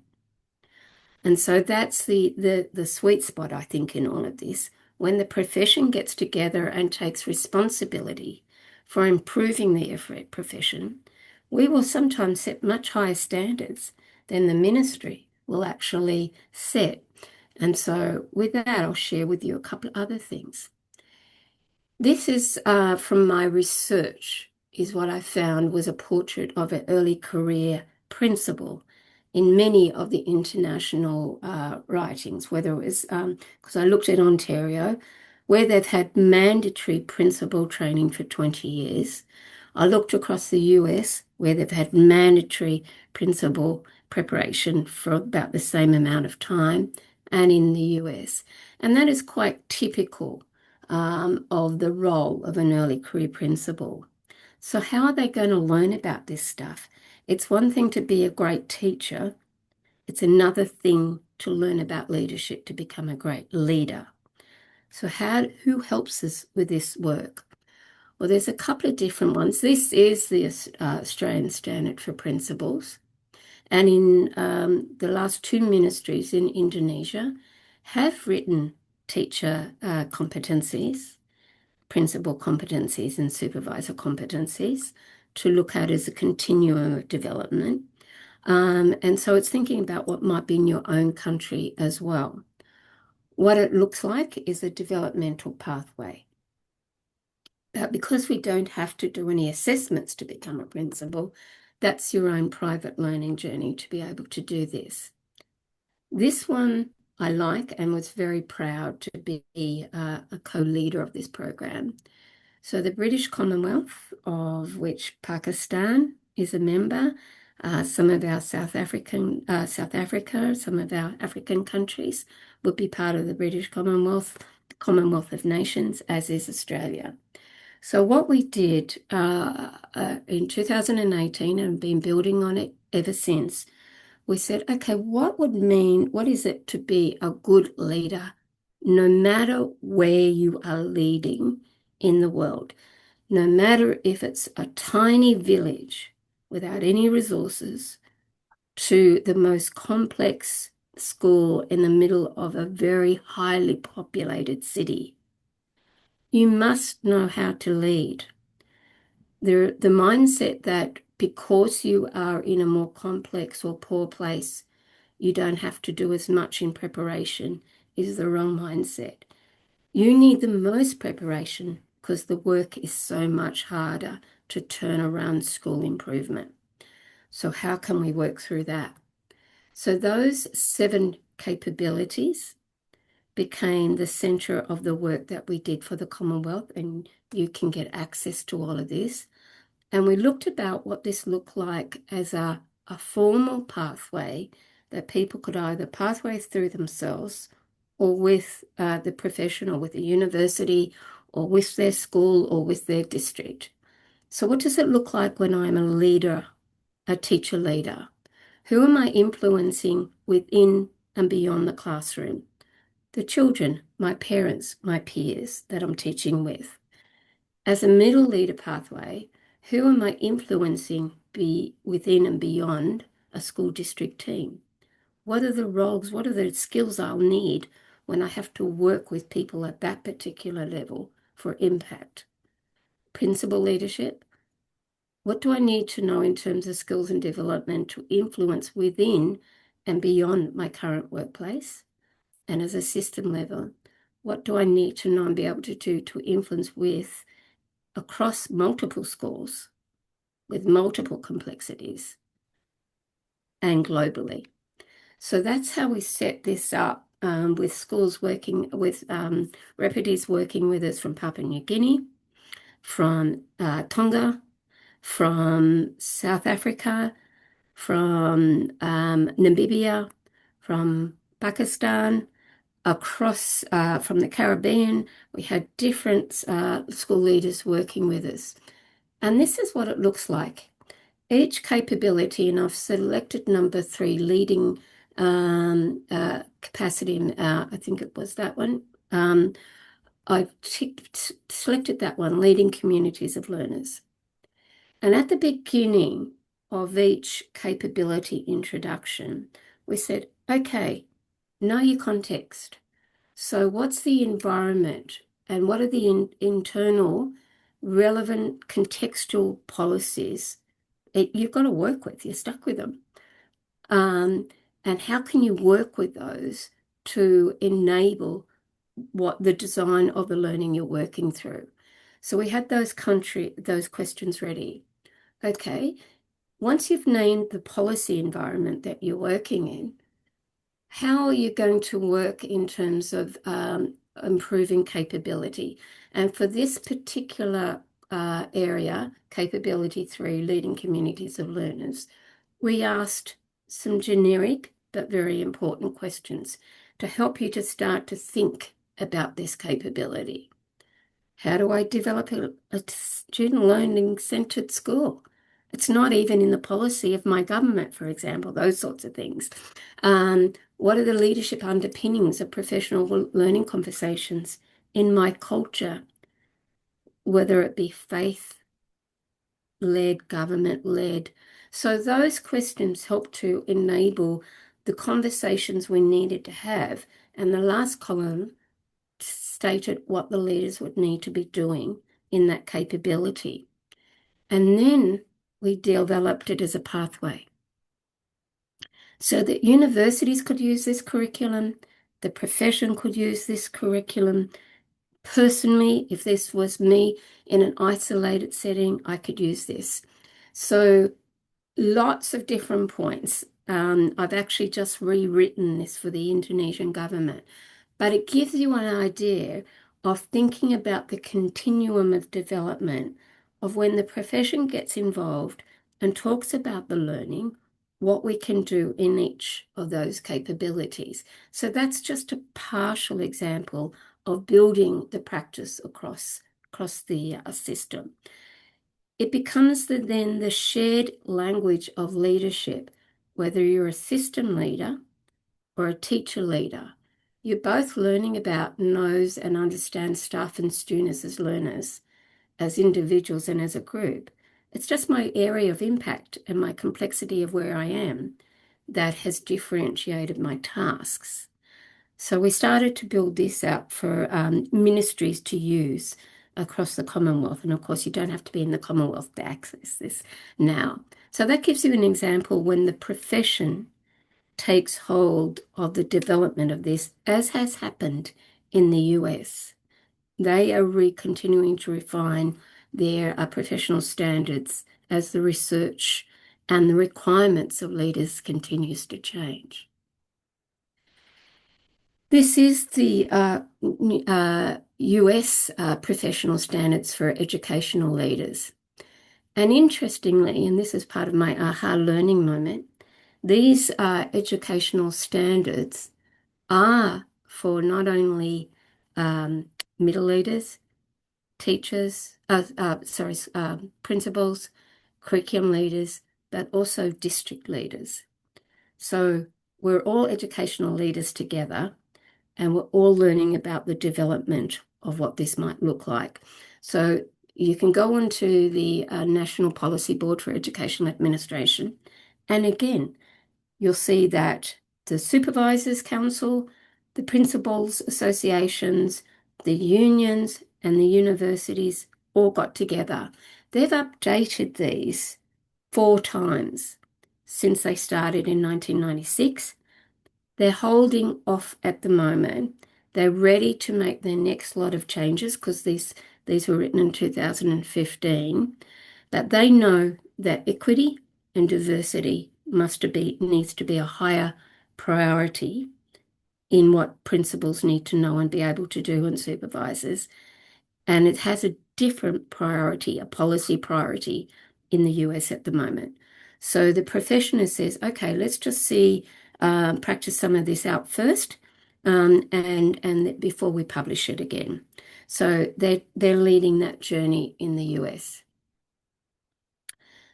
And so that's the sweet spot, I think, in all of this. When the profession gets together and takes responsibility for improving the profession, we will sometimes set much higher standards than the ministry will actually set. And so with that, I'll share with you a couple of other things. This is from my research, is what I found was a portrait of an early career principal in many of the international writings, whether it was, because I looked at Ontario, where they've had mandatory principal training for 20 years. I looked across the US, where they've had mandatory principal preparation for about the same amount of time, and in the US. And that is quite typical of the role of an early career principal. So how are they going to learn about this stuff? It's one thing to be a great teacher. It's another thing to learn about leadership, to become a great leader. So who helps us with this work? Well, there's a couple of different ones. This is the Australian Standard for Principals. And in the last two ministries in Indonesia have written teacher competencies, principal competencies and supervisor competencies to look at as a continuum of development. And so it's thinking about what might be in your own country as well. What it looks like is a developmental pathway. But because we don't have to do any assessments to become a principal, that's your own private learning journey to be able to do this. This one I like and was very proud to be a co-leader of this program. So the British Commonwealth, of which Pakistan is a member, some of our South Africa, some of our African countries would be part of the British Commonwealth, Commonwealth of Nations, as is Australia. So what we did in 2018 and been building on it ever since, we said, okay, what is it to be a good leader, no matter where you are leading in the world, no matter if it's a tiny village without any resources to the most complex school in the middle of a very highly populated city. You must know how to lead. The mindset that because you are in a more complex or poor place, you don't have to do as much in preparation is the wrong mindset. You need the most preparation because the work is so much harder to turn around school improvement. So how can we work through that? So those 7 capabilities became the center of the work that we did for the Commonwealth, and you can get access to all of this. And we looked about what this looked like as a formal pathway that people could either pathway through themselves or with the professional, with the university, or with their school, or with their district. So what does it look like when I'm a leader, a teacher leader? Who am I influencing within and beyond the classroom? The children, my parents, my peers that I'm teaching with. As a middle leader pathway, who am I influencing within and beyond a school district team? What are the roles, what are the skills I'll need when I have to work with people at that particular level for impact? Principal leadership. What do I need to know in terms of skills and development to influence within and beyond my current workplace? And as a system level, what do I need to know and be able to do to influence with across multiple schools with multiple complexities and globally? So that's how we set this up with schools working with refugees working with us from Papua New Guinea, from Tonga, from South Africa, from Namibia, from Pakistan, across from the Caribbean. We had different school leaders working with us. And this is what it looks like. Each capability, and I've selected number 3, leading capacity, I think it was that one. I've selected that one, leading communities of learners. And at the beginning of each capability introduction, we said, okay, know your context. So what's the environment and what are the internal relevant contextual policies you've got to work with? You're stuck with them. And how can you work with those to enable what the design of the learning you're working through? So we had those questions ready. Okay, once you've named the policy environment that you're working in, how are you going to work in terms of improving capability? And for this particular area, capability 3, leading communities of learners, we asked some generic but very important questions to help you to start to think about this capability. How do I develop a student learning centered school? It's not even in the policy of my government, for example, those sorts of things. What are the leadership underpinnings of professional learning conversations in my culture, whether it be faith-led, government-led? So those questions help to enable the conversations we needed to have. And the last column stated what the leaders would need to be doing in that capability. And then we developed it as a pathway so that universities could use this curriculum, the profession could use this curriculum. Personally, if this was me in an isolated setting, I could use this. So lots of different points. I've actually just rewritten this for the Indonesian government, but it gives you an idea of thinking about the continuum of development of when the profession gets involved and talks about the learning, what we can do in each of those capabilities. So that's just a partial example of building the practice across the system. It becomes then the shared language of leadership, whether you're a system leader or a teacher leader. You're both learning about, knows and understand staff and students as learners, as individuals and as a group. It's just my area of impact and my complexity of where I am that has differentiated my tasks. So we started to build this out for ministries to use across the Commonwealth. And of course, you don't have to be in the Commonwealth to access this now. So that gives you an example when the profession takes hold of the development of this, as has happened in the US. They are continuing to refine their professional standards as the research and the requirements of leaders continues to change. This is the US professional standards for educational leaders. And interestingly, and this is part of my aha learning moment, these educational standards are for not only middle leaders, teachers, principals, curriculum leaders, but also district leaders. So we're all educational leaders together, and we're all learning about the development of what this might look like. So you can go onto the National Policy Board for Educational Administration, and again, you'll see that the Supervisors Council, the Principals Associations, the unions, and the universities all got together. They've updated these 4 times since they started in 1996. They're holding off at the moment. They're ready to make their next lot of changes because these were written in 2015. But they know that equity and diversity needs to be a higher priority in what principals need to know and be able to do, and supervisors. And it has a different priority, a policy priority in the US at the moment. So the profession says, okay, let's just practice some of this out first, and before we publish it again. So they're leading that journey in the US.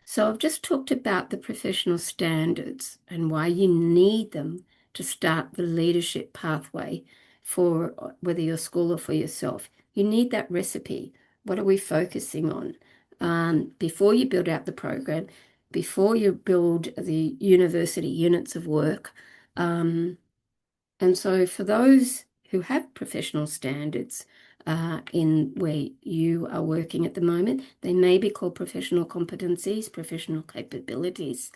So I've just talked about the professional standards and why you need them to start the leadership pathway for whether your school or for yourself. You need that recipe. What are we focusing on? Before you build out the program, before you build the university units of work. And so for those who have professional standards, in where you are working at the moment. They may be called professional competencies, professional capabilities.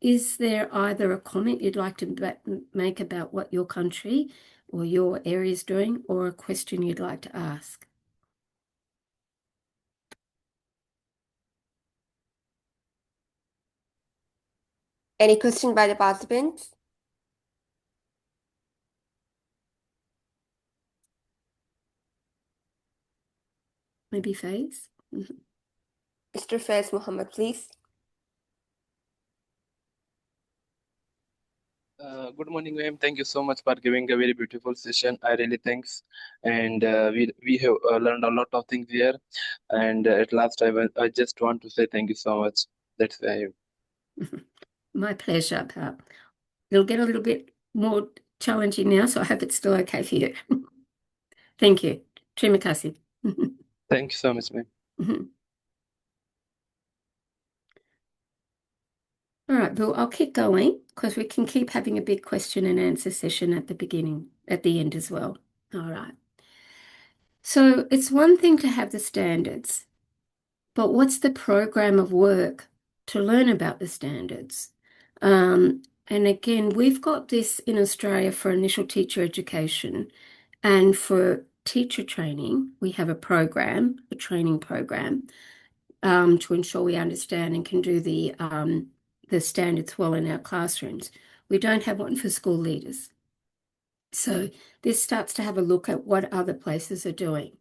Is there either a comment you'd like to make about what your country or your area is doing, or a question you'd like to ask? Any question by the participants? Maybe Faiz? Mr. Faiz Muhammad, please. Good morning, ma'am. Thank you so much for giving a very beautiful session. I really thanks, and we have learned a lot of things here. And at last, I just want to say thank you so much. That's why. My pleasure, pal. It'll get a little bit more challenging now, so I hope it's still okay for you. Thank you. Terima kasih. Thank you so much, ma'am. All right, Bill, I'll keep going because we can keep having a big question and answer session at the end as well. All right. So it's one thing to have the standards, but what's the program of work to learn about the standards? And again, we've got this in Australia for initial teacher education, and for teacher training, we have a training program, to ensure we understand and can do the standards well in our classrooms. We don't have one for school leaders. So this starts to have a look at what other places are doing.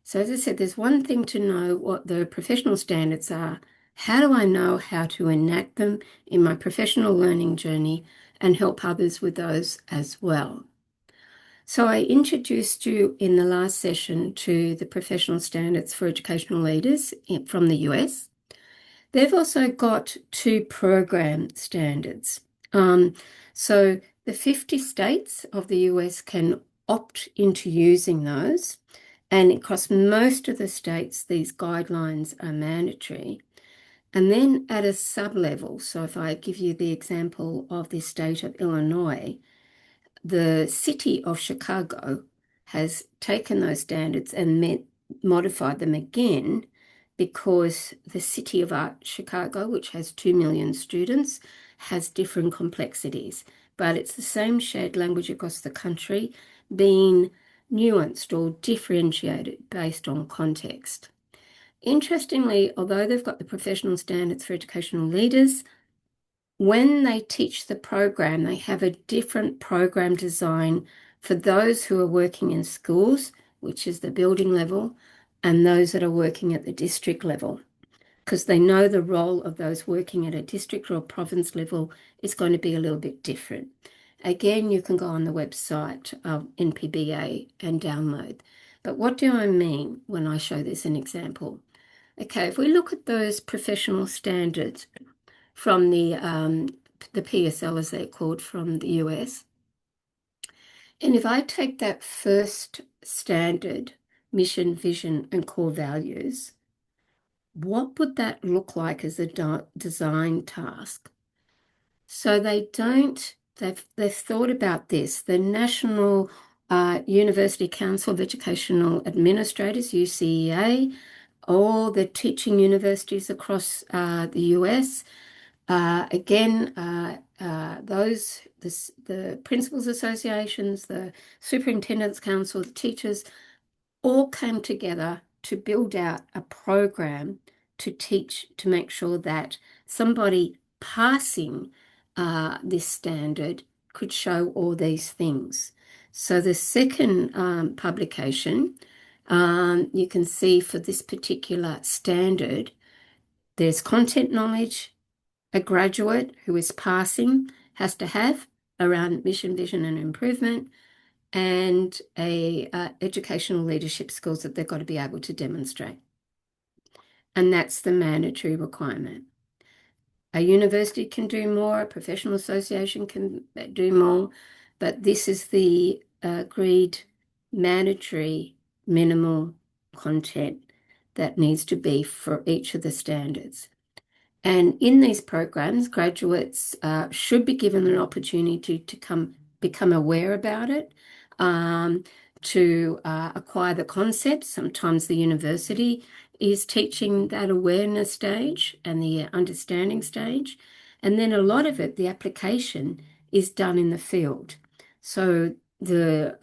So as I said, there's one thing to know what the professional standards are. How do I know how to enact them in my professional learning journey and help others with those as well? So I introduced you in the last session to the professional standards for educational leaders from the US. They've also got 2 program standards. So the 50 states of the US can opt into using those, and across most of the states, these guidelines are mandatory. And then at a sub-level, so if I give you the example of the state of Illinois, the city of Chicago has taken those standards and modified them again because the city of Chicago, which has 2 million students, has different complexities. But it's the same shared language across the country, being nuanced or differentiated based on context. Interestingly, although they've got the professional standards for educational leaders, when they teach the program, they have a different program design for those who are working in schools, which is the building level, and those that are working at the district level, because they know the role of those working at a district or province level is going to be a little bit different. Again, you can go on the website of NPBA and download. But what do I mean when I show this an example? Okay, if we look at those professional standards from the PSL, as they're called, from the US, and if I take that first standard, mission, vision, and core values, what would that look like as a design task? So they've thought about this. The National University Council of Educational Administrators, UCEA, all the teaching universities across the US, again, the principals associations, the superintendents council, the teachers, all came together to build out a program to teach, to make sure that somebody passing this standard could show all these things. So the second publication, you can see for this particular standard, there's content knowledge. A graduate who is passing has to have around mission, vision, and improvement, and educational leadership skills that they've got to be able to demonstrate. And that's the mandatory requirement. A university can do more, a professional association can do more, but this is the agreed mandatory minimal content that needs to be for each of the standards. And in these programs, graduates should be given an opportunity to become aware about it, to acquire the concepts. Sometimes the university is teaching that awareness stage and the understanding stage. And then a lot of it, the application, is done in the field. So the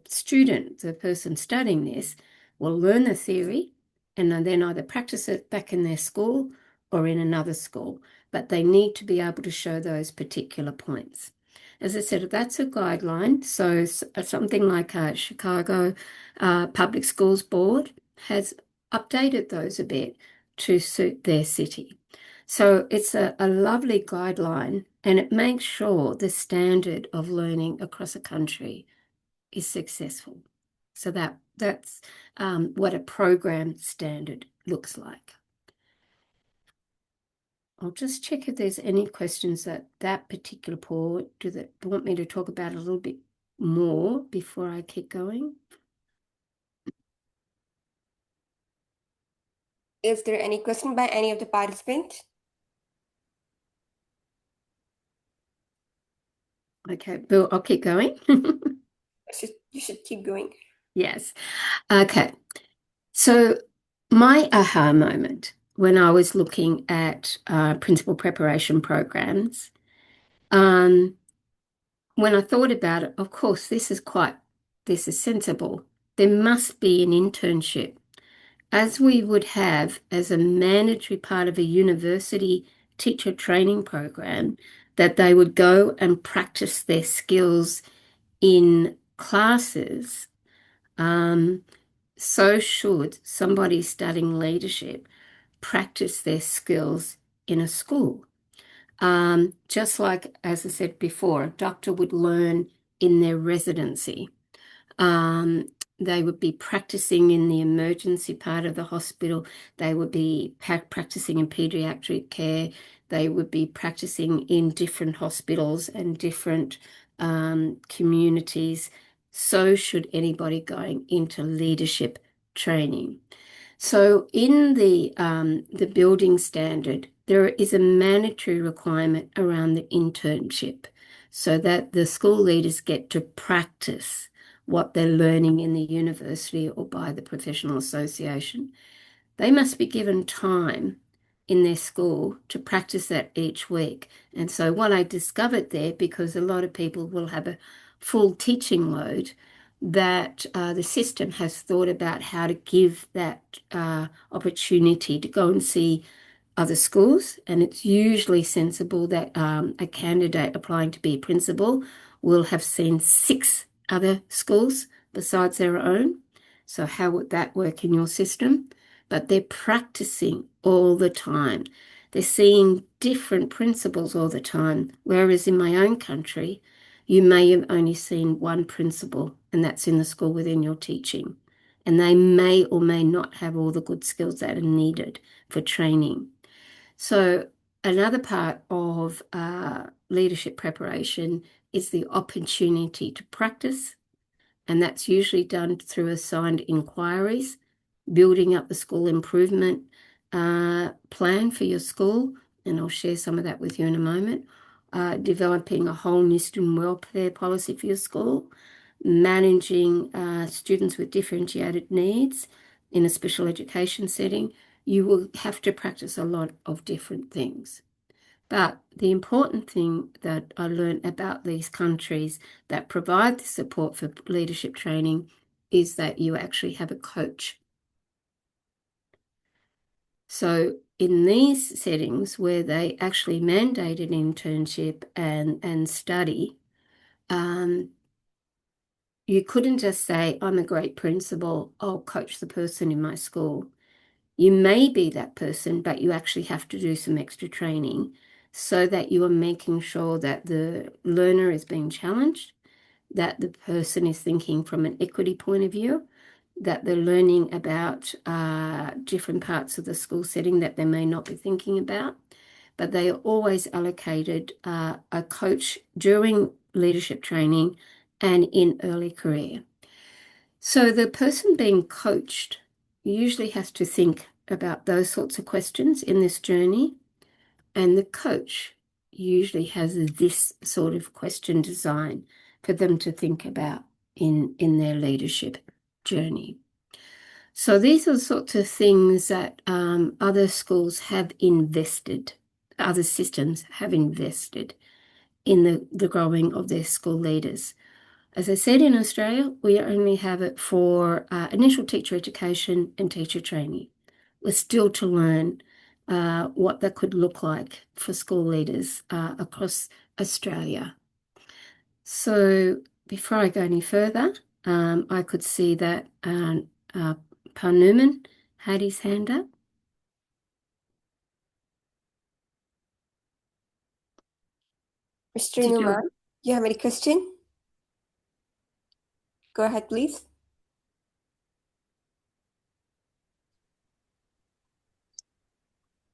student, the person studying this, will learn the theory and then either practice it back in their school or in another school, but they need to be able to show those particular points. As I said, that's a guideline. So something like Chicago Public Schools Board has updated those a bit to suit their city. So it's a lovely guideline, and it makes sure the standard of learning across a country is successful. So that's what a program standard looks like. I'll just check if there's any questions that particular point. Do they want me to talk about a little bit more before I keep going? Is there any question by any of the participants? Okay, Bill, I'll keep going. You should keep going. Yes. Okay. So my aha moment when I was looking at principal preparation programs, when I thought about it, of course, this is sensible. There must be an internship, as we would have as a mandatory part of a university teacher training program, that they would go and practice their skills in classes. So should somebody studying leadership practice their skills in a school. Just like, as I said before, a doctor would learn in their residency. They would be practicing in the emergency part of the hospital. They would be practicing in pediatric care. They would be practicing in different hospitals and different communities. So should anybody going into leadership training. So in the building standard, there is a mandatory requirement around the internship so that the school leaders get to practice what they're learning in the university or by the professional association. They must be given time in their school to practice that each week. And so what I discovered there, because a lot of people will have a full teaching load, that the system has thought about how to give that opportunity to go and see other schools. And it's usually sensible that a candidate applying to be a principal will have seen 6 other schools besides their own. So how would that work in your system? But they're practicing all the time. They're seeing different principals all the time. Whereas in my own country, you may have only seen one principal, and that's in the school within your teaching. And they may or may not have all the good skills that are needed for training. So another part of leadership preparation is the opportunity to practice, and that's usually done through assigned inquiries, building up the school improvement plan for your school, and I'll share some of that with you in a moment, developing a whole new student welfare policy for your school, managing students with differentiated needs in a special education setting. You will have to practice a lot of different things. But the important thing that I learned about these countries that provide the support for leadership training is that you actually have a coach. So in these settings where they actually mandate an internship and study, you couldn't just say, I'm a great principal, I'll coach the person in my school. You may be that person, but you actually have to do some extra training so that you are making sure that the learner is being challenged, that the person is thinking from an equity point of view, that they're learning about different parts of the school setting that they may not be thinking about, but they are always allocated a coach during leadership training and in early career. So the person being coached usually has to think about those sorts of questions in this journey, and the coach usually has this sort of question design for them to think about in their leadership journey. So these are the sorts of things that other schools have invested, other systems have invested in the growing of their school leaders. As I said, in Australia, we only have it for initial teacher education and teacher training. We're still to learn what that could look like for school leaders across Australia. So before I go any further, I could see that Pa Newman had his hand up. Mr. Numan, you have any question? Go ahead, please.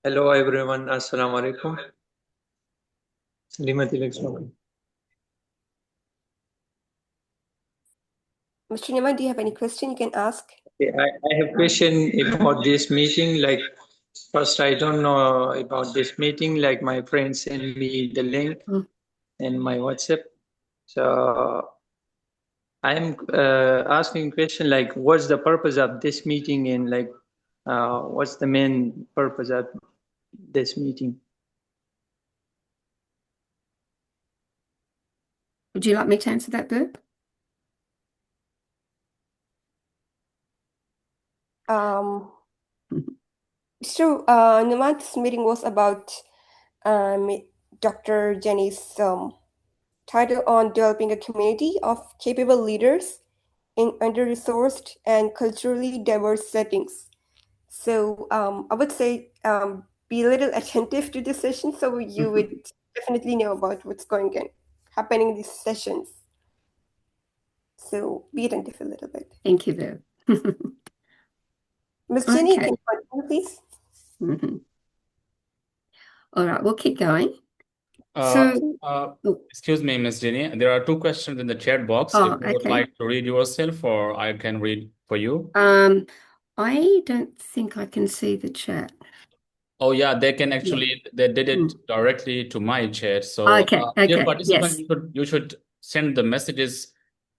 Hello everyone, Assalamu alaikum. Mr. Numan, do you have any question you can ask? Okay, I have question about this meeting. Like, first, I don't know about this meeting. Like, my friend sent me the link in my WhatsApp. So I'm asking question like, what's the purpose of this meeting, and like, what's the main purpose of this meeting? Would you like me to answer that, Burp? So Numan's meeting was about Dr. Jenny's title on developing a community of capable leaders in under-resourced and culturally diverse settings. So I would say be a little attentive to this session so you would definitely know about what's going on happening in these sessions. So be attentive a little bit. Thank you, Burp. Ms. Jenny, Okay. can you continue, please? All right, we'll keep going. Excuse me, Ms. Jenny. There are 2 questions in the chat box. If you would like to read yourself, or I can read for you. I don't think I can see the chat. Oh yeah, they can Yeah. actually they did it directly to my chat. So Okay, dear okay, participant, yes. you should send the messages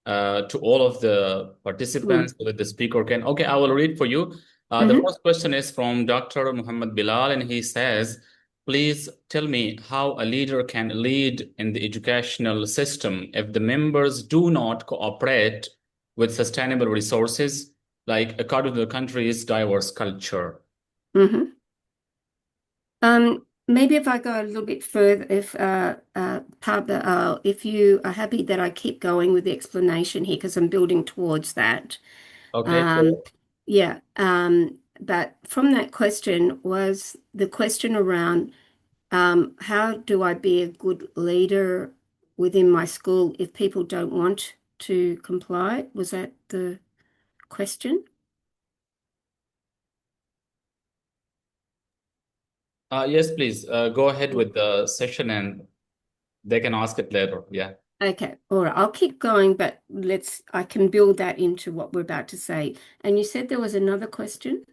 to all of the participants so that the speaker can. Okay, I will read for you. The first question is from Dr. Muhammad Bilal, and he says, please tell me how a leader can lead in the educational system if the members do not cooperate with sustainable resources, like according to the country's diverse culture. Mm-hmm. Maybe if I go a little bit further, if you are happy that I keep going with the explanation here, because I'm building towards that. Okay. Yeah. But from that question was the question around how do I be a good leader within my school if people don't want to comply? Was that the question? Yes, please. Go ahead with the session and they can ask it later. Yeah. Okay, all right. I'll keep going, but I can build that into what we're about to say. And you said there was another question?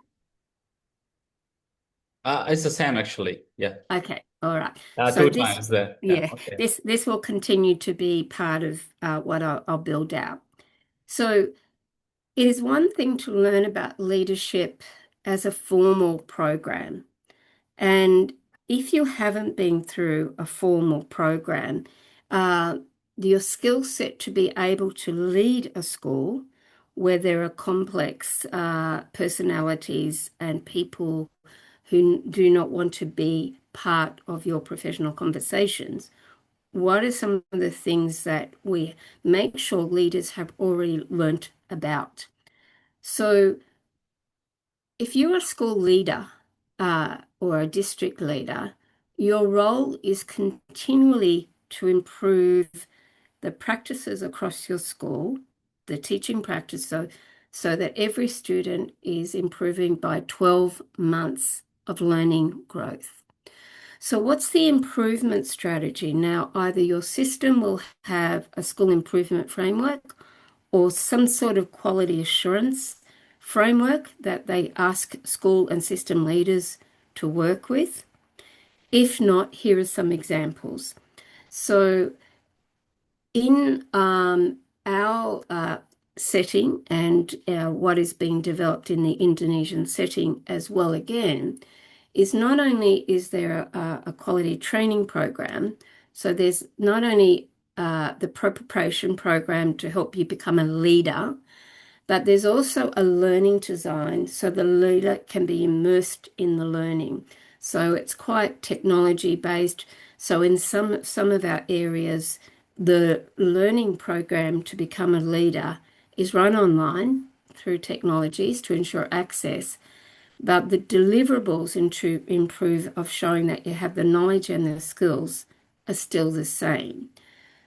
It's the same actually. Yeah. Okay, all right. Two times there. Yeah. Yeah, Okay. this will continue to be part of what I'll build out. So it is one thing to learn about leadership as a formal program. And if you haven't been through a formal program, uh, your skill set to be able to lead a school where there are complex personalities and people who do not want to be part of your professional conversations, what are some of the things that we make sure leaders have already learnt about? So if you're a school leader or a district leader, your role is continually to improve the practices across your school, the teaching practice, so that every student is improving by 12 months of learning growth. So what's the improvement strategy? Now, either your system will have a school improvement framework or some sort of quality assurance framework that they ask school and system leaders to work with. If not, here are some examples. So in our setting and what is being developed in the Indonesian setting as well again, is not only is there a quality training program, so there's not only the preparation program to help you become a leader, but there's also a learning design so the leader can be immersed in the learning. So it's quite technology based. So in some of our areas, the learning program to become a leader is run online through technologies to ensure access, but the deliverables to improve of showing that you have the knowledge and the skills are still the same.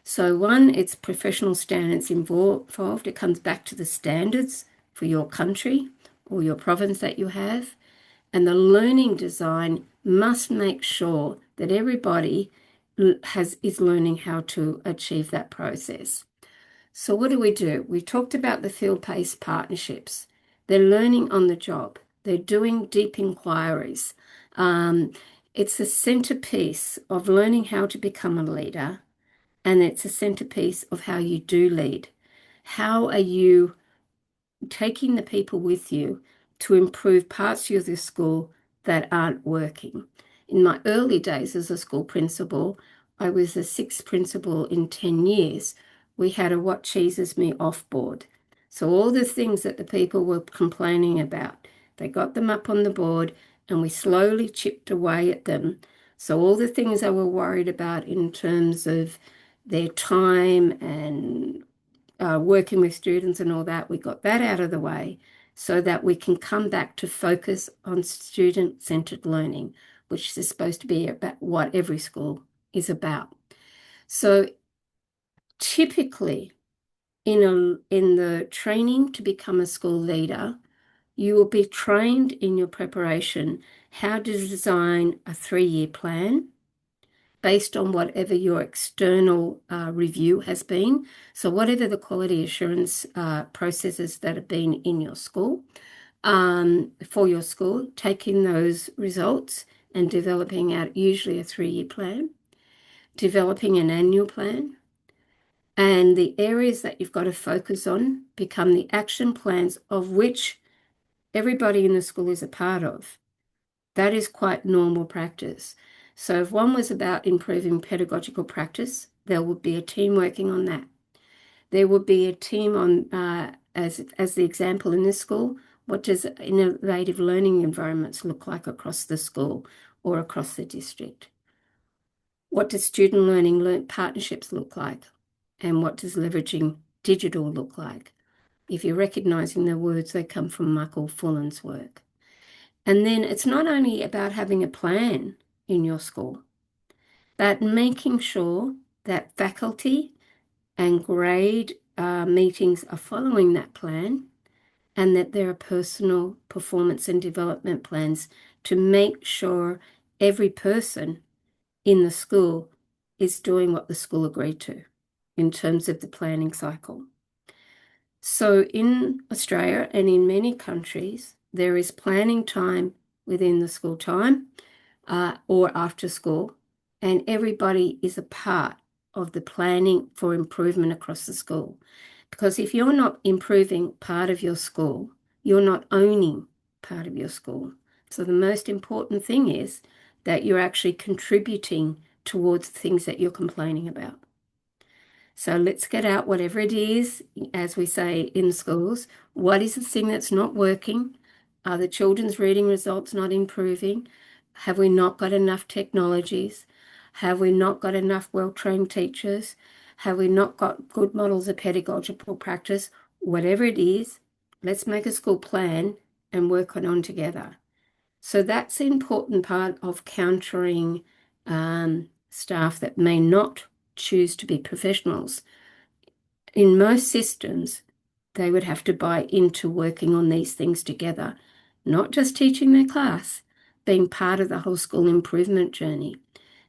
So one, it's professional standards involved. It comes back to the standards for your country or your province that you have. And the learning design must make sure that everybody is learning how to achieve that process. So what do? We talked about the field-based partnerships. They're learning on the job. They're doing deep inquiries. It's a centerpiece of learning how to become a leader, and it's a centerpiece of how you do lead. How are you taking the people with you to improve parts of your school that aren't working? In my early days as a school principal, I was the sixth principal in 10 years. We had a what cheeses me off board. So all the things that the people were complaining about, they got them up on the board and we slowly chipped away at them. So all the things they were worried about in terms of their time and working with students and all that, we got that out of the way so that we can come back to focus on student-centered learning, which is supposed to be about what every school is about. So typically in the training to become a school leader, you will be trained in your preparation how to design a 3-year plan based on whatever your external review has been. So whatever the quality assurance processes that have been in your school, for your school, taking those results and developing out usually a 3-year plan, developing an annual plan, and the areas that you've got to focus on become the action plans of which everybody in the school is a part of. That is quite normal practice. So if one was about improving pedagogical practice, there would be a team working on that. There would be a team on, as the example in this school, what does innovative learning environments look like across the school or across the district? What does student learning partnerships look like? And what does leveraging digital look like? If you're recognizing the words, they come from Michael Fullan's work. And then it's not only about having a plan in your school, but making sure that faculty and grade meetings are following that plan, and that there are personal performance and development plans to make sure every person in the school is doing what the school agreed to in terms of the planning cycle. So in Australia and in many countries, there is planning time within the school time or after school, and everybody is a part of the planning for improvement across the school. Because if you're not improving part of your school, you're not owning part of your school. So the most important thing is that you're actually contributing towards the things that you're complaining about. So let's get out whatever it is, as we say in schools. What is the thing that's not working? Are the children's reading results not improving? Have we not got enough technologies? Have we not got enough well-trained teachers? Have we not got good models of pedagogical practice? Whatever it is, let's make a school plan and work on together. So that's an important part of countering staff that may not choose to be professionals. In most systems, they would have to buy into working on these things together, not just teaching their class, being part of the whole school improvement journey.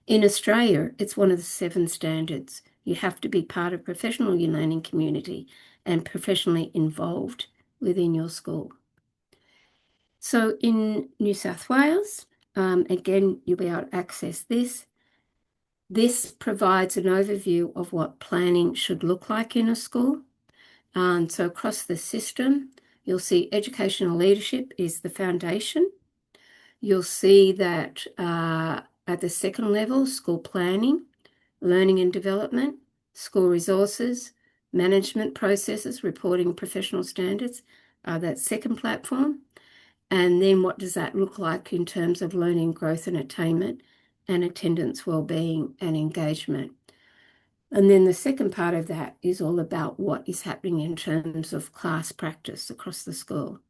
In Australia, it's one of the 7 standards. You have to be part of professional learning community and professionally involved within your school. So in New South Wales, again, you'll be able to access this. This provides an overview of what planning should look like in a school. So across the system, you'll see educational leadership is the foundation. You'll see that at the second level, school planning, learning and development, school resources, management processes, reporting professional standards, that second platform. And then what does that look like in terms of learning, growth and attainment, and attendance, well-being and engagement? And then the second part of that is all about what is happening in terms of class practice across the school.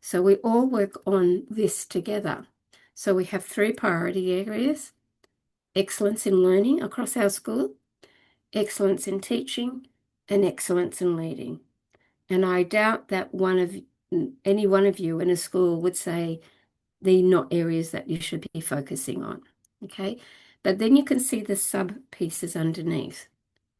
So we all work on this together. So we have 3 priority areas: excellence in learning across our school, excellence in teaching, and excellence in leading. And I doubt that any one of you in a school would say they're not areas that you should be focusing on, okay? But then you can see the sub pieces underneath.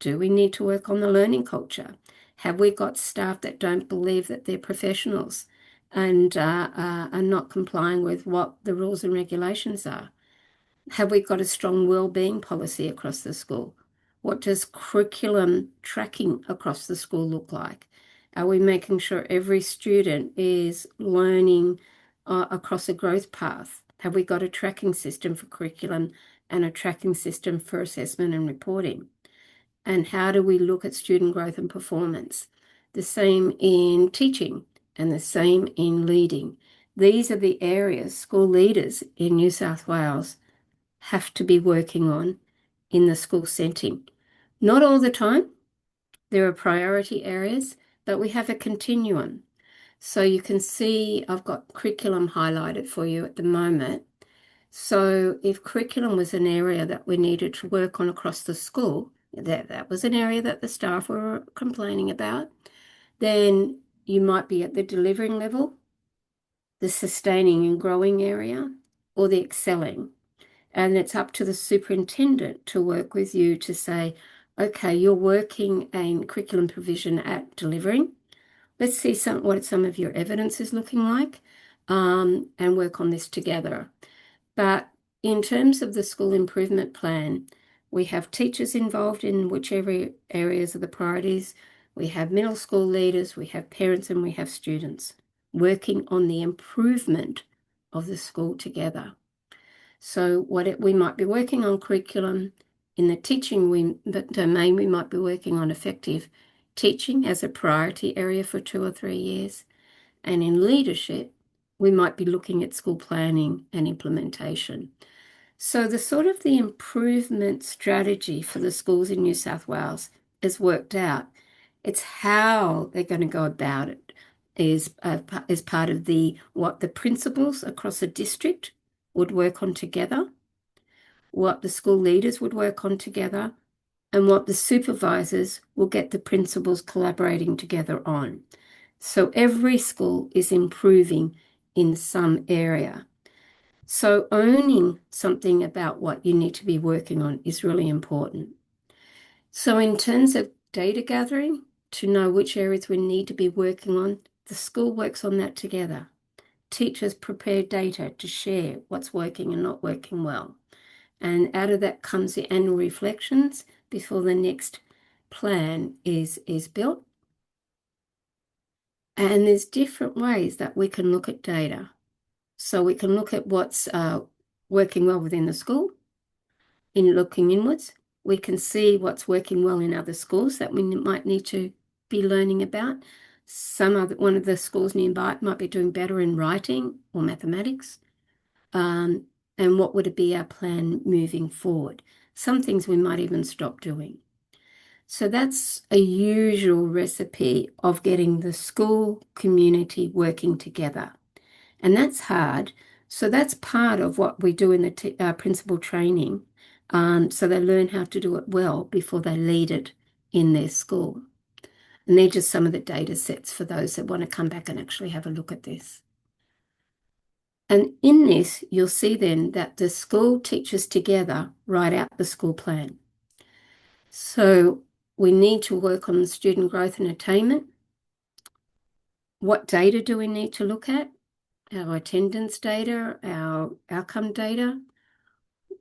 Do we need to work on the learning culture? Have we got staff that don't believe that they're professionals and are not complying with what the rules and regulations are? Have we got a strong well-being policy across the school? What does curriculum tracking across the school look like? Are we making sure every student is learning across a growth path? Have we got a tracking system for curriculum and a tracking system for assessment and reporting? And how do we look at student growth and performance? The same in teaching and the same in leading. These are the areas school leaders in New South Wales have to be working on in the school setting. Not all the time. There are priority areas, but we have a continuum. So you can see I've got curriculum highlighted for you at the moment. So if curriculum was an area that we needed to work on across the school, that was an area that the staff were complaining about, then you might be at the delivering level, the sustaining and growing area, or the excelling. And it's up to the superintendent to work with you to say, okay, you're working in curriculum provision at delivering, let's see what some of your evidence is looking like, and work on this together. But in terms of the school improvement plan, we have teachers involved in whichever areas are the priorities. We have middle school leaders, we have parents, and we have students working on the improvement of the school together. So we might be working on curriculum. In the teaching domain, we might be working on effective teaching as a priority area for 2 or 3 years. And in leadership, we might be looking at school planning and implementation. So the improvement strategy for the schools in New South Wales is worked out. It's how they're going to go about it is part of what the principals across the district would work on together, what the school leaders would work on together, and what the supervisors will get the principals collaborating together on. So every school is improving in some area. So owning something about what you need to be working on is really important. So in terms of data gathering, to know which areas we need to be working on, the school works on that together. Teachers prepare data to share what's working and not working well. And out of that comes the annual reflections before the next plan is built. And there's different ways that we can look at data. So we can look at what's working well within the school. In looking inwards, we can see what's working well in other schools that we might need to be learning about. One of the schools nearby might be doing better in writing or mathematics. And what would be our plan moving forward? Some things we might even stop doing. So that's a usual recipe of getting the school community working together. And that's hard. So that's part of what we do in the principal training. So they learn how to do it well before they lead it in their school. And they're just some of the data sets for those that want to come back and actually have a look at this. And in this, you'll see then that the school teachers together write out the school plan. So we need to work on student growth and attainment. What data do we need to look at? Our attendance data, our outcome data.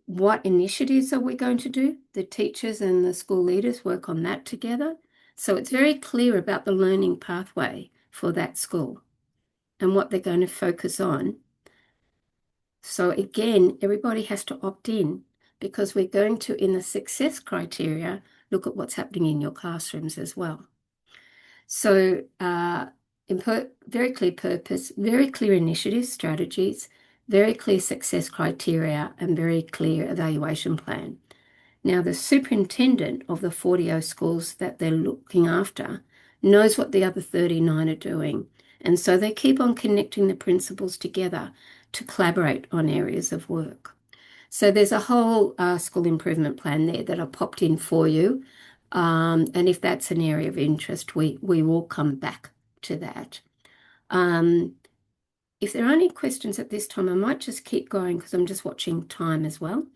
What initiatives are we going to do? The teachers and the school leaders work on that together. So it's very clear about the learning pathway for that school and what they're going to focus on. So again, everybody has to opt in because we're going to, in the success criteria, look at what's happening in your classrooms as well. So very clear purpose, very clear initiatives, strategies, very clear success criteria, and very clear evaluation plan. Now, the superintendent of the 40 schools that they're looking after knows what the other 39 are doing. And so they keep on connecting the principals together to collaborate on areas of work. So there's a whole school improvement plan there that I popped in for you. And if that's an area of interest, we will come back to that. If there are any questions at this time, I might just keep going because I'm just watching time as well.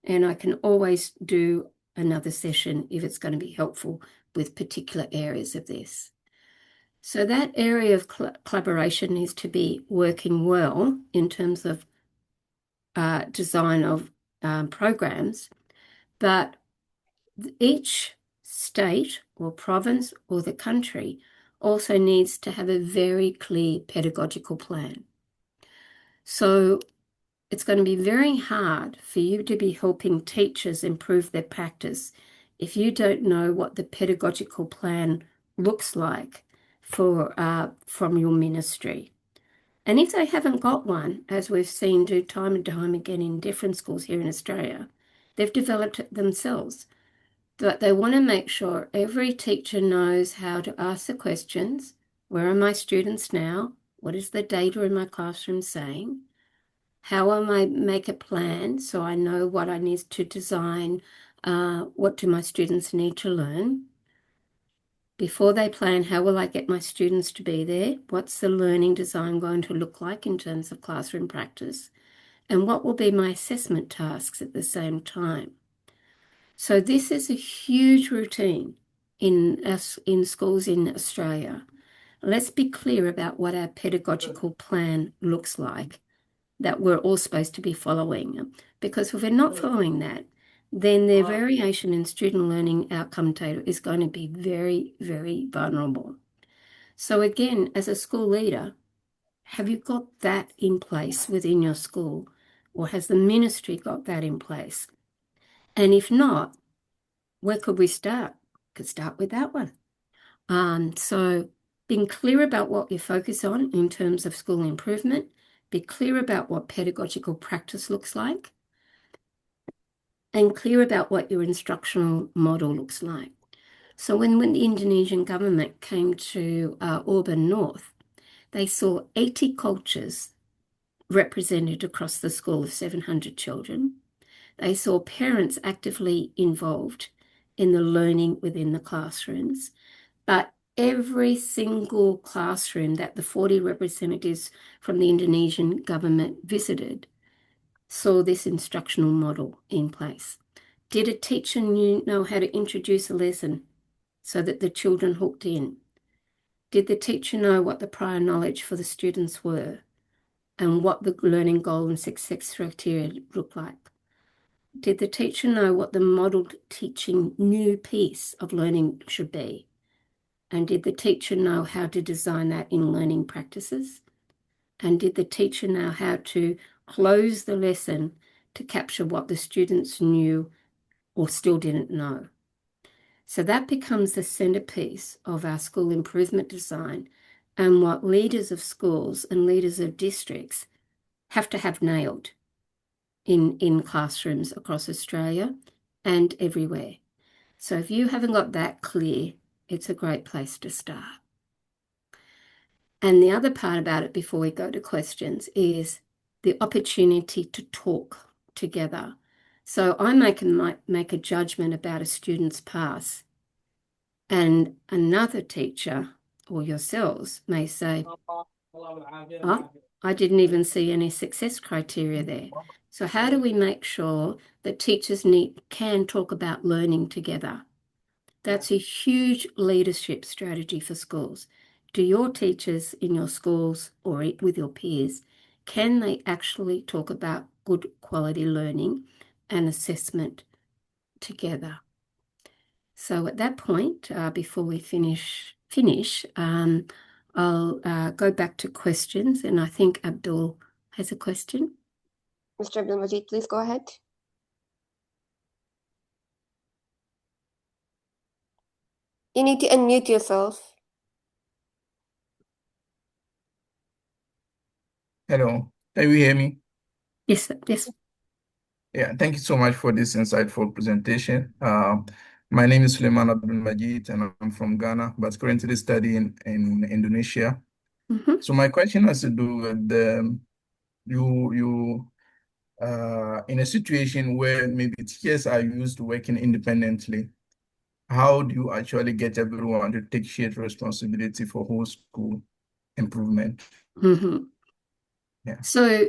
And I can always do another session if it's going to be helpful with particular areas of this. So that area of collaboration needs to be working well in terms of design of programs, but each state or province or the country also needs to have a very clear pedagogical plan. So it's going to be very hard for you to be helping teachers improve their practice if you don't know what the pedagogical plan looks like from your ministry. And if they haven't got one, as we've seen do time and time again in different schools here in Australia, they've developed it themselves. But they want to make sure every teacher knows how to ask the questions. Where are my students now? What is the data in my classroom saying? How will I make a plan so I know what I need to design? What do my students need to learn? Before they plan, how will I get my students to be there? What's the learning design going to look like in terms of classroom practice? And what will be my assessment tasks at the same time? So this is a huge routine in schools in Australia, let's be clear about what our pedagogical plan looks like that we're all supposed to be following. Because if we're not following that, then their variation in student learning outcome data is going to be very, very vulnerable. So again, as a school leader, have you got that in place within your school? Or has the ministry got that in place? And if not, where could we start? Could start with that one. So being clear about what you focus on in terms of school improvement, be clear about what pedagogical practice looks like, and clear about what your instructional model looks like. So when the Indonesian government came to Auburn North, they saw 80 cultures represented across the school of 700 children. They saw parents actively involved in the learning within the classrooms, but every single classroom that the 40 representatives from the Indonesian government visited saw this instructional model in place. Did a teacher know how to introduce a lesson so that the children hooked in? Did the teacher know what the prior knowledge for the students were and what the learning goal and success criteria looked like? Did the teacher know what the modeled teaching new piece of learning should be? And did the teacher know how to design that in learning practices? And did the teacher know how to close the lesson to capture what the students knew or still didn't know? So that becomes the centerpiece of our school improvement design and what leaders of schools and leaders of districts have to have nailed in classrooms across Australia and everywhere. So if you haven't got that clear, it's a great place to start. And the other part about it before we go to questions is the opportunity to talk together. So I make a judgment about a student's pass, and another teacher or yourselves may say, oh, I didn't even see any success criteria there. So how do we make sure that teachers can talk about learning together? That's a huge leadership strategy for schools. Do your teachers in your schools or with your peers, can they actually talk about good quality learning and assessment together? So at that point, before we finish, I'll go back to questions, and I think Abdul has a question. Mr. Abdul Majid, please go ahead. You need to unmute yourself. Hello, can you hear me? Yes, yes. Yeah, thank you so much for this insightful presentation. My name is Suleiman Abdul Majid, and I'm from Ghana, but currently studying in Indonesia. Mm-hmm. So my question has to do with in a situation where maybe teachers are used to working independently. How do you actually get everyone to take shared responsibility for whole school improvement? Mm-hmm. Yeah. So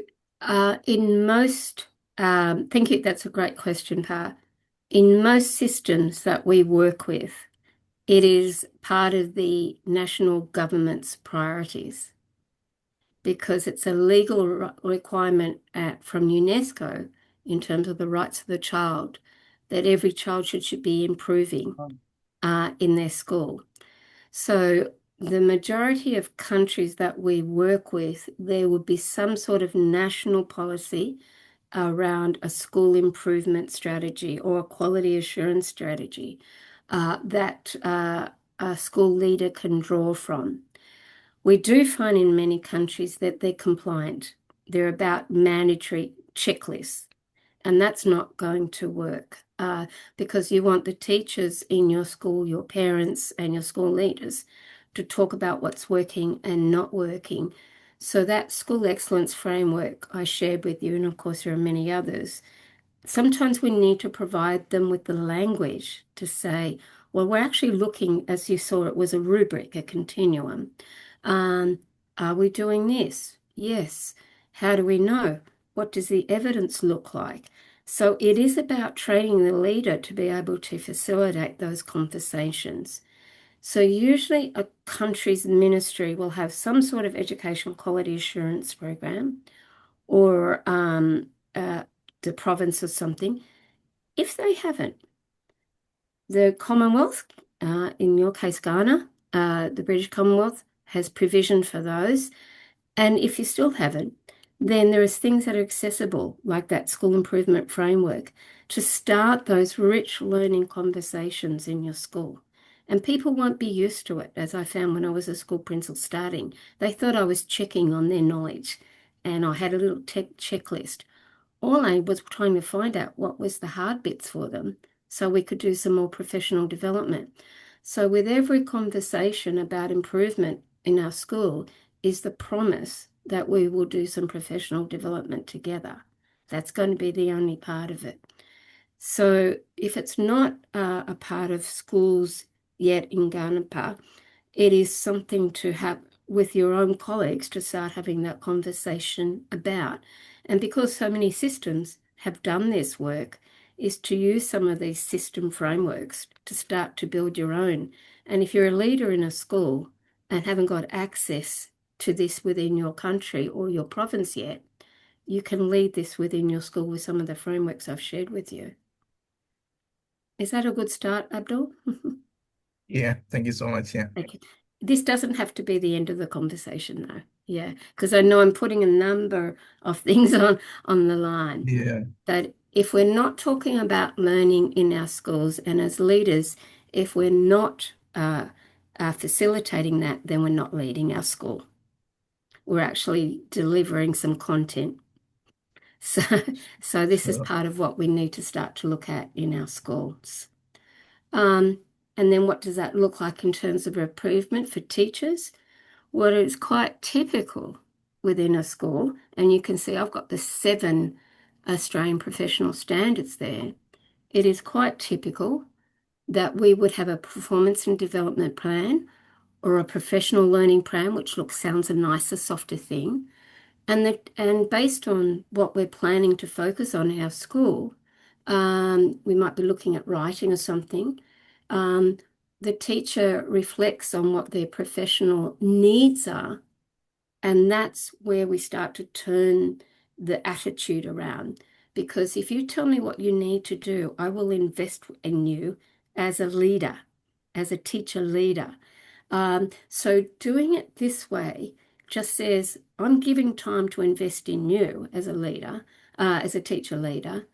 in most, thank you, that's a great question, Pa. In most systems that we work with, it is part of the national government's priorities because it's a legal requirement from UNESCO in terms of the rights of the child that every child should be improving in their school. So the majority of countries that we work with, there would be some sort of national policy around a school improvement strategy or a quality assurance strategy that a school leader can draw from. We do find in many countries that they're compliant. They're about mandatory checklists. And that's not going to work because you want the teachers in your school, your parents, and your school leaders to talk about what's working and not working. So that school excellence framework I shared with you, and of course there are many others, sometimes we need to provide them with the language to say, well, we're actually looking, as you saw, it was a rubric, a continuum. Are we doing this? Yes. How do we know? What does the evidence look like? So it is about training the leader to be able to facilitate those conversations. So usually a country's ministry will have some sort of education quality assurance program, or the province or something. If they haven't, the Commonwealth, in your case Ghana, the British Commonwealth has provision for those. And if you still haven't, then there is things that are accessible, like that school improvement framework, to start those rich learning conversations in your school. And people won't be used to it, as I found when I was a school principal starting. They thought I was checking on their knowledge, and I had a little checklist. All I was trying to find out what was the hard bits for them so we could do some more professional development. So with every conversation about improvement in our school is the promise that we will do some professional development together. That's going to be the only part of it. So if it's not a part of schools yet in Ghana, it is something to have with your own colleagues to start having that conversation about. And because so many systems have done this work, is to use some of these system frameworks to start to build your own. And if you're a leader in a school and haven't got access to this within your country or your province yet, you can lead this within your school with some of the frameworks I've shared with you. Is that a good start, Abdul? Yeah, thank you so much. Yeah. Okay. This doesn't have to be the end of the conversation, though. Yeah, because I know I'm putting a number of things on the line. Yeah. But if we're not talking about learning in our schools, and as leaders, if we're not facilitating that, then we're not leading our school. We're actually delivering some content. So this is part of what we need to start to look at in our schools. And then what does that look like in terms of improvement for teachers? Well, it's quite typical within a school, and you can see I've got the 7 Australian professional standards there. It is quite typical that we would have a performance and development plan or a professional learning plan, which sounds a nicer, softer thing. And based on what we're planning to focus on in our school, we might be looking at writing or something. The teacher reflects on what their professional needs are, and that's where we start to turn the attitude around. Because if you tell me what you need to do, I will invest in you as a leader, as a teacher leader. So doing it this way just says, I'm giving time to invest in you as a leader, as a teacher leader,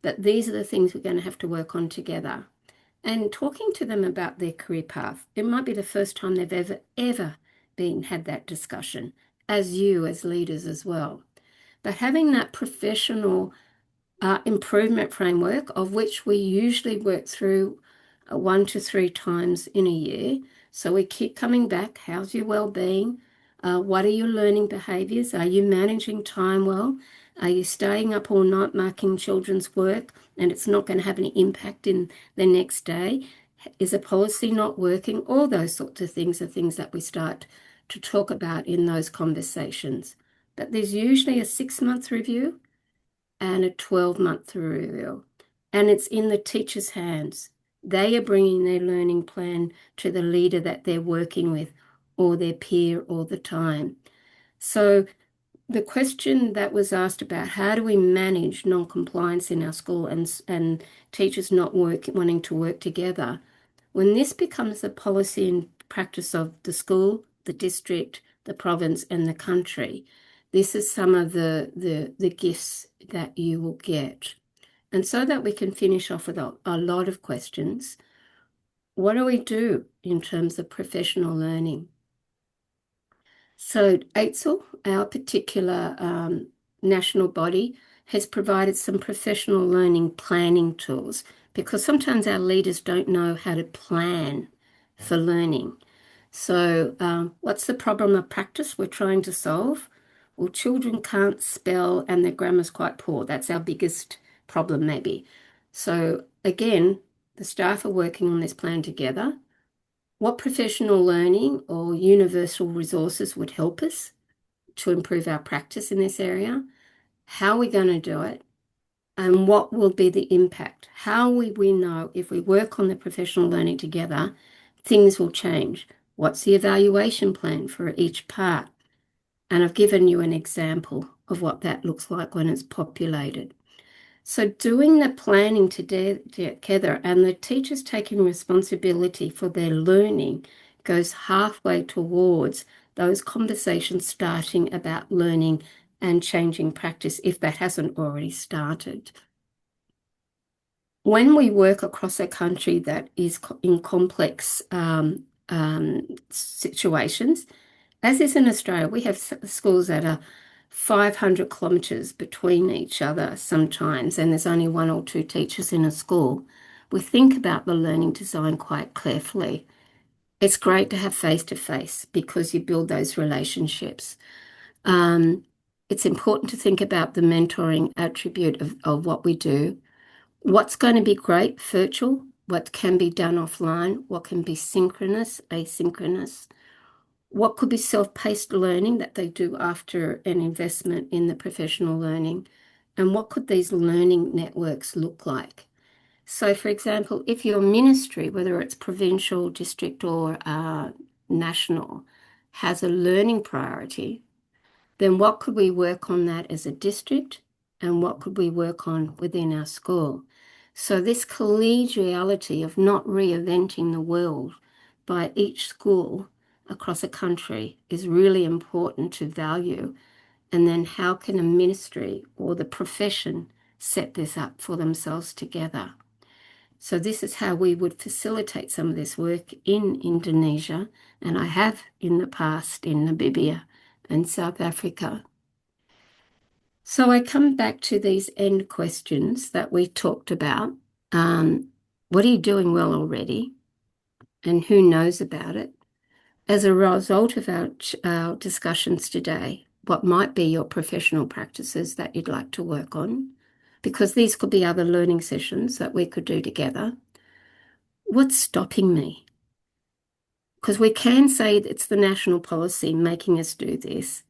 but these are the things we're going to have to work on together. And talking to them about their career path, it might be the first time they've ever had that discussion, as you as leaders as well. But having that professional improvement framework, of which we usually work through 1 to 3 times in a year. So we keep coming back. How's your well-being? What are your learning behaviours? Are you managing time well? Are you staying up all night marking children's work and it's not going to have any impact in the next day? Is a policy not working? All those sorts of things are things that we start to talk about in those conversations. But there's usually a 6-month review and a 12-month review, and it's in the teacher's hands. They are bringing their learning plan to the leader that they're working with or their peer all the time. So the question that was asked about how do we manage non-compliance in our school and teachers not wanting to work together, when this becomes the policy and practice of the school, the district, the province, and the country, this is some of the gifts that you will get. And so that we can finish off with a lot of questions, what do we do in terms of professional learning? So AITSL, our particular national body, has provided some professional learning planning tools, because sometimes our leaders don't know how to plan for learning. So what's the problem of practice we're trying to solve? Well, children can't spell and their grammar's quite poor. That's our biggest problem maybe. So again, the staff are working on this plan together. What professional learning or universal resources would help us to improve our practice in this area? How are we going to do it? And what will be the impact? How will we know if we work on the professional learning together, things will change? What's the evaluation plan for each part? And I've given you an example of what that looks like when it's populated. So doing the planning together and the teachers taking responsibility for their learning goes halfway towards those conversations starting about learning and changing practice if that hasn't already started. When we work across a country that is in complex situations, as is in Australia, we have schools that are 500 kilometres between each other sometimes, and there's only one or two teachers in a school. We think about the learning design quite carefully. It's great to have face-to-face because you build those relationships. It's important to think about the mentoring attribute of what we do. What's going to be great virtual, what can be done offline, what can be synchronous, asynchronous, what could be self-paced learning that they do after an investment in the professional learning, and what could these learning networks look like? So, for example, if your ministry, whether it's provincial, district, or national, has a learning priority, then what could we work on that as a district, and what could we work on within our school? So this collegiality of not reinventing the world by each school across a country is really important to value. And then how can a ministry or the profession set this up for themselves together? So this is how we would facilitate some of this work in Indonesia, and I have in the past in Namibia and South Africa. So I come back to these end questions that we talked about. What are you doing well already? And who knows about it? As a result of our discussions today, what might be your professional practices that you'd like to work on? Because these could be other learning sessions that we could do together. What's stopping me? Because we can say it's the national policy making us do this,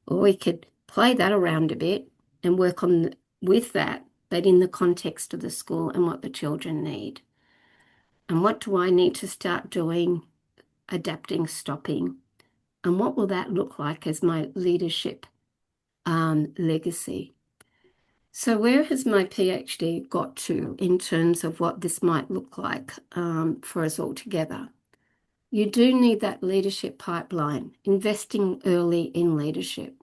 or we could play that around a bit and work on with that, but in the context of the school and what the children need. And what do I need to start doing, adapting, stopping? And what will that look like as my leadership legacy? So where has my PhD got to in terms of what this might look like for us all together? You do need that leadership pipeline, investing early in leadership.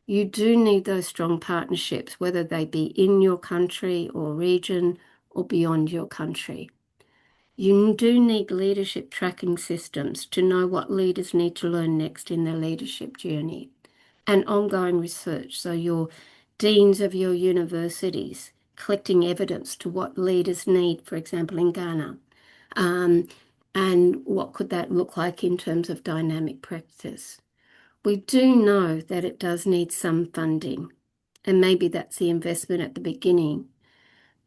You do need those strong partnerships, whether they be in your country or region or beyond your country. You do need leadership tracking systems to know what leaders need to learn next in their leadership journey, and ongoing research. So your deans of your universities collecting evidence to what leaders need, for example, in Ghana. And what could that look like in terms of dynamic practice? We do know that it does need some funding, and maybe that's the investment at the beginning.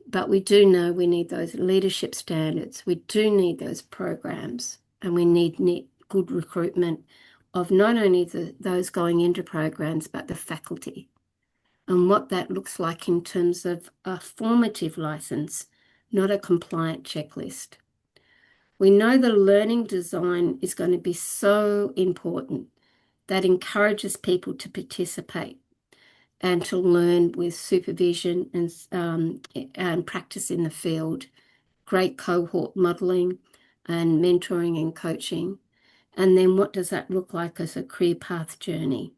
But we do know we need those leadership standards. We do need those programs, and we need good recruitment of not only those going into programs, but the faculty, and what that looks like in terms of a formative license, not a compliant checklist. We know the learning design is going to be so important that encourages people to participate and to learn with supervision and practice in the field, great cohort modelling and mentoring and coaching. And then what does that look like as a career path journey?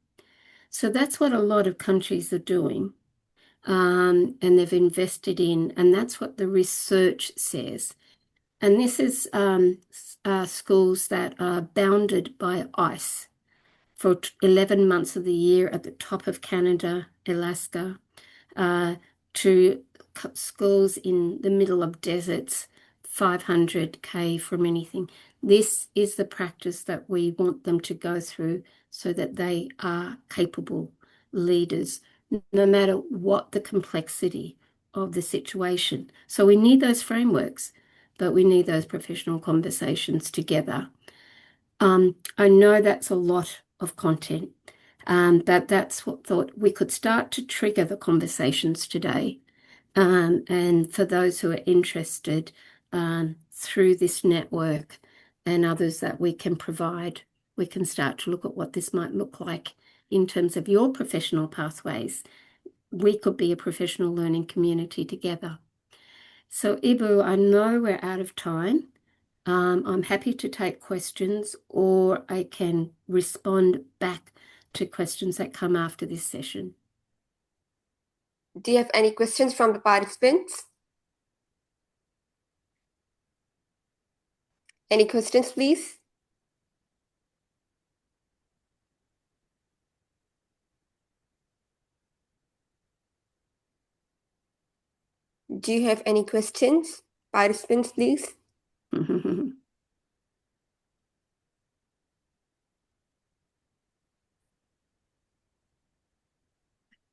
So that's what a lot of countries are doing. And they've invested in, and that's what the research says. And this is schools that are bounded by ice for 11 months of the year at the top of Canada, Alaska, to schools in the middle of deserts, 500K from anything. This is the practice that we want them to go through so that they are capable leaders, no matter what the complexity of the situation. So we need those frameworks, but we need those professional conversations together. I know that's a lot of content, but that's what thought we could start to trigger the conversations today And for those who are interested, through this network and others that we can provide, we can start to look at what this might look like in terms of your professional pathways. We could be a professional learning community together. So, Ibu, I know we're out of time. I'm happy to take questions, or I can respond back to questions that come after this session. Do you have any questions from the participants? Any questions, please? Do you have any questions, participants, please?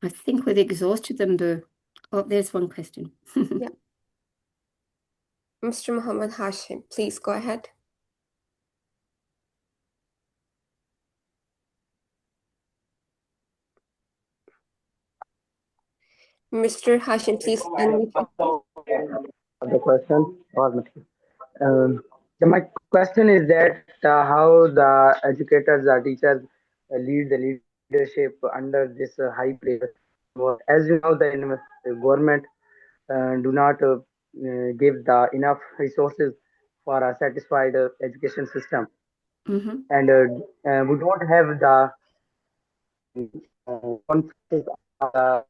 I think we've exhausted them, Boo. Oh, there's one question. Yeah. Mr. Muhammad Hashim, please go ahead. Mr. Hashim, please unmute yourself. The question or my question is that how the educators, the teachers lead the leadership under this high pressure. As you know, the government do not give the enough resources for a satisfied education system, and we don't have the concepts of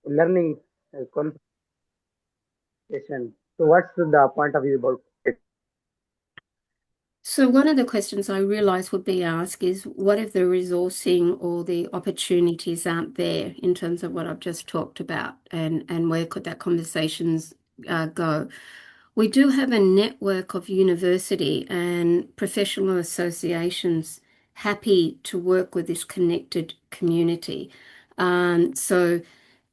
learning concentration. So, what's the point of view about it? So one of the questions I realise would be asked is, what if the resourcing or the opportunities aren't there in terms of what I've just talked about, and where could that conversations go? We do have a network of university and professional associations happy to work with this connected community. So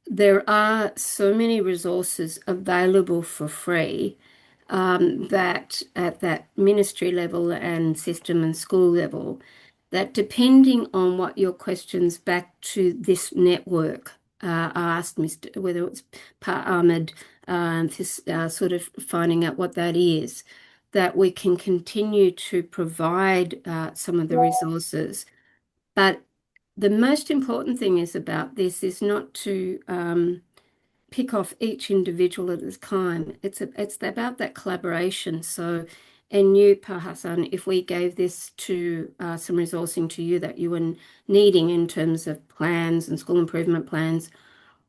there are so many resources available for free, that at that ministry level and system and school level, that depending on what your questions back to this network asked, Mr. whether it's Pa Ahmed, sort of finding out what that is, that we can continue to provide some of the resources. But the most important thing is about this is not to pick off each individual at a time. It's about that collaboration. So, and you, Pa Hassan, if we gave this to some resourcing to you that you were needing in terms of plans and school improvement plans,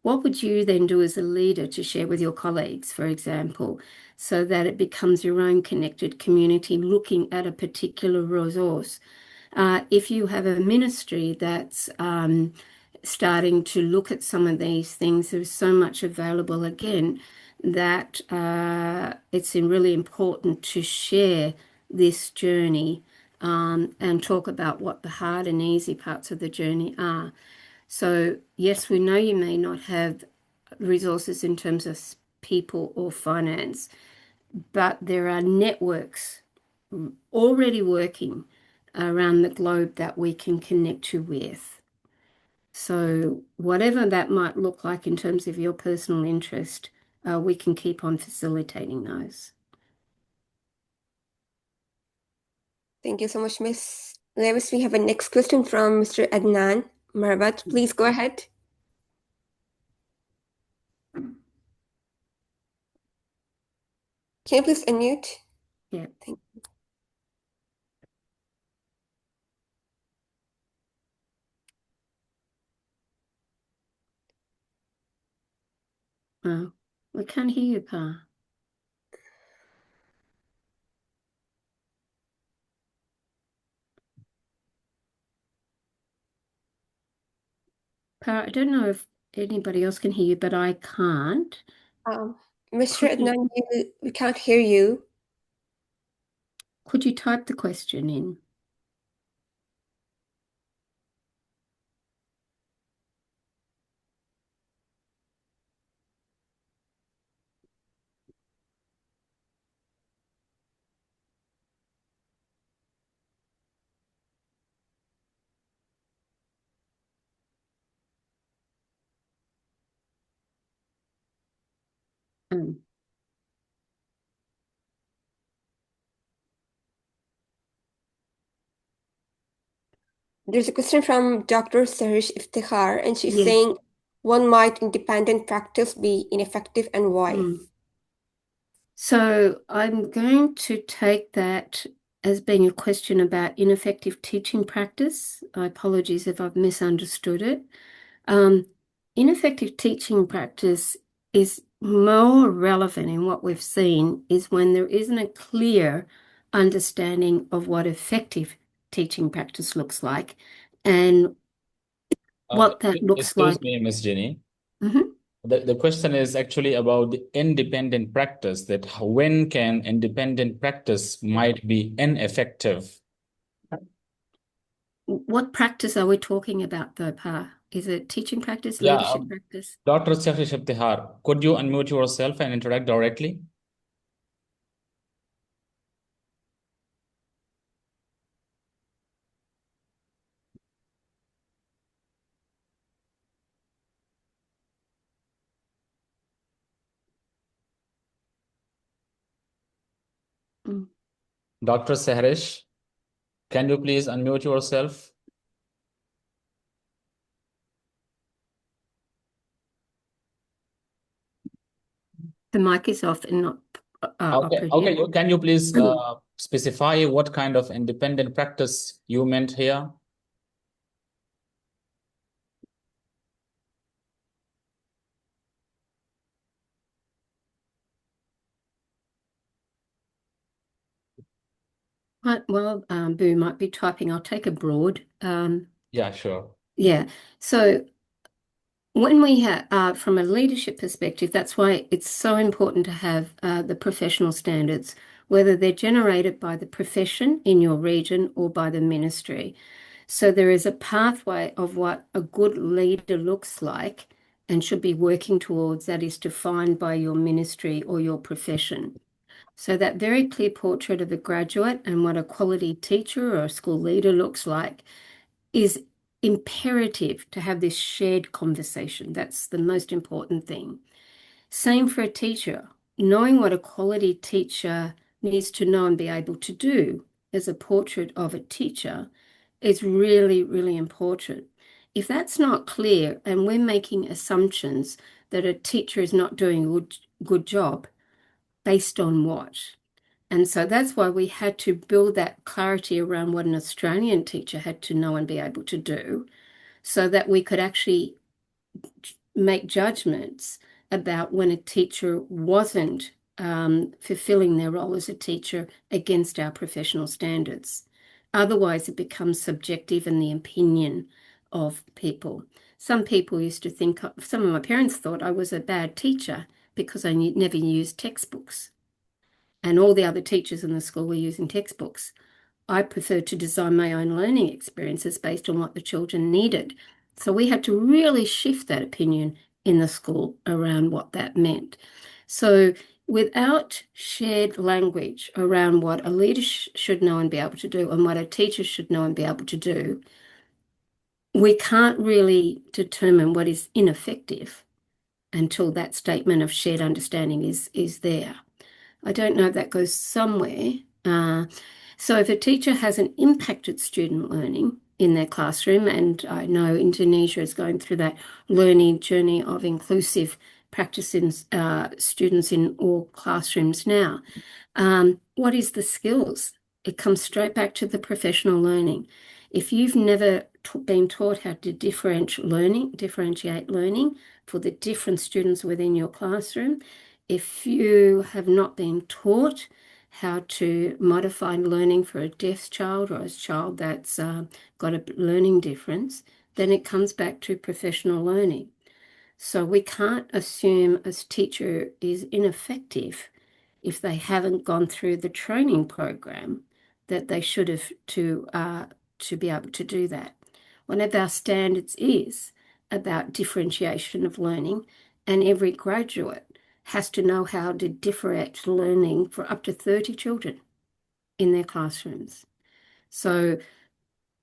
what would you then do as a leader to share with your colleagues, for example, so that it becomes your own connected community looking at a particular resource? If you have a ministry that's starting to look at some of these things, there's so much available again that it's really important to share this journey, and talk about what the hard and easy parts of the journey are. So yes, we know you may not have resources in terms of people or finance, but there are networks already working around the globe that we can connect you with. So whatever that might look like in terms of your personal interest, we can keep on facilitating those. Thank you so much, Miss Lewis. We have a next question from Mr. Adnan Marvat. Please go ahead. Can you please unmute? Yeah. Thank you. Oh, we can't hear you, Pa. Pa, I don't know if anybody else can hear you, but I can't. Mr. Could you, Adnan, we can't hear you. could you type the question in? Mm. There's a question from Dr. Sarish Iftikhar, and she's Yes. saying, when might independent practice be ineffective and why? Mm. So I'm going to take that as being a question about ineffective teaching practice. Apologies if I've misunderstood it. Ineffective teaching practice is more relevant in what we've seen is when there isn't a clear understanding of what effective teaching practice looks like and what that looks like. Excuse me, Miss Jenny. Mhm. The question is actually about the independent practice, that when can independent practice might be ineffective? What practice are we talking about though, Pa? Is it teaching practice, Yeah, leadership practice? Dr. Sarish Iftikhar, could you unmute yourself and interact directly? Mm. Dr. Sarish, can you please unmute yourself? The mic is off and not Okay, operative. can you please specify what kind of independent practice you meant here? Well, Boo might be typing. I'll take a broad. Yeah, sure. Yeah. So when we have, from a leadership perspective, that's why it's so important to have the professional standards, whether they're generated by the profession in your region or by the ministry. So there is a pathway of what a good leader looks like and should be working towards that is defined by your ministry or your profession. So that very clear portrait of a graduate and what a quality teacher or a school leader looks like is imperative to have this shared conversation. That's the most important thing. Same for a teacher. Knowing what a quality teacher needs to know and be able to do as a portrait of a teacher is really, really important. If that's not clear and we're making assumptions that a teacher is not doing a good job, based on what? And so that's why we had to build that clarity around what an Australian teacher had to know and be able to do so that we could actually make judgments about when a teacher wasn't fulfilling their role as a teacher against our professional standards. Otherwise, it becomes subjective and the opinion of people. Some people used to think, some of my parents thought I was a bad teacher because I never used textbooks. And all the other teachers in the school were using textbooks. I preferred to design my own learning experiences based on what the children needed. So we had to really shift that opinion in the school around what that meant. So without shared language around what a leader should know and be able to do and what a teacher should know and be able to do, we can't really determine what is ineffective until that statement of shared understanding is there. I don't know if that goes somewhere. So if a teacher hasn't impacted student learning in their classroom, and I know Indonesia is going through that learning journey of inclusive practice in students in all classrooms now, what is the skills? It comes straight back to the professional learning. If you've never been taught how to differentiate learning for the different students within your classroom, if you have not been taught how to modify learning for a deaf child or a child that's got a learning difference, then it comes back to professional learning. So we can't assume a teacher is ineffective if they haven't gone through the training program that they should have to be able to do that. One of our standards is about differentiation of learning, and every graduate has to know how to differentiate learning for up to 30 children in their classrooms. So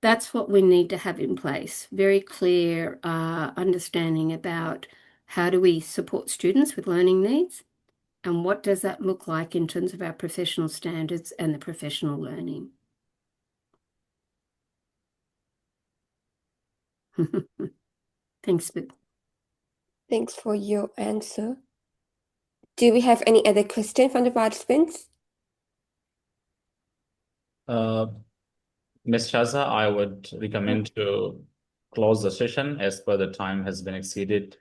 that's what we need to have in place. Very clear understanding about how do we support students with learning needs And what does that look like in terms of our professional standards and the professional learning? Thanks, Boo. Thanks for your answer. Do we have any other question from the participants? Ms. Shaza, I would recommend to close the session as per the time has been exceeded.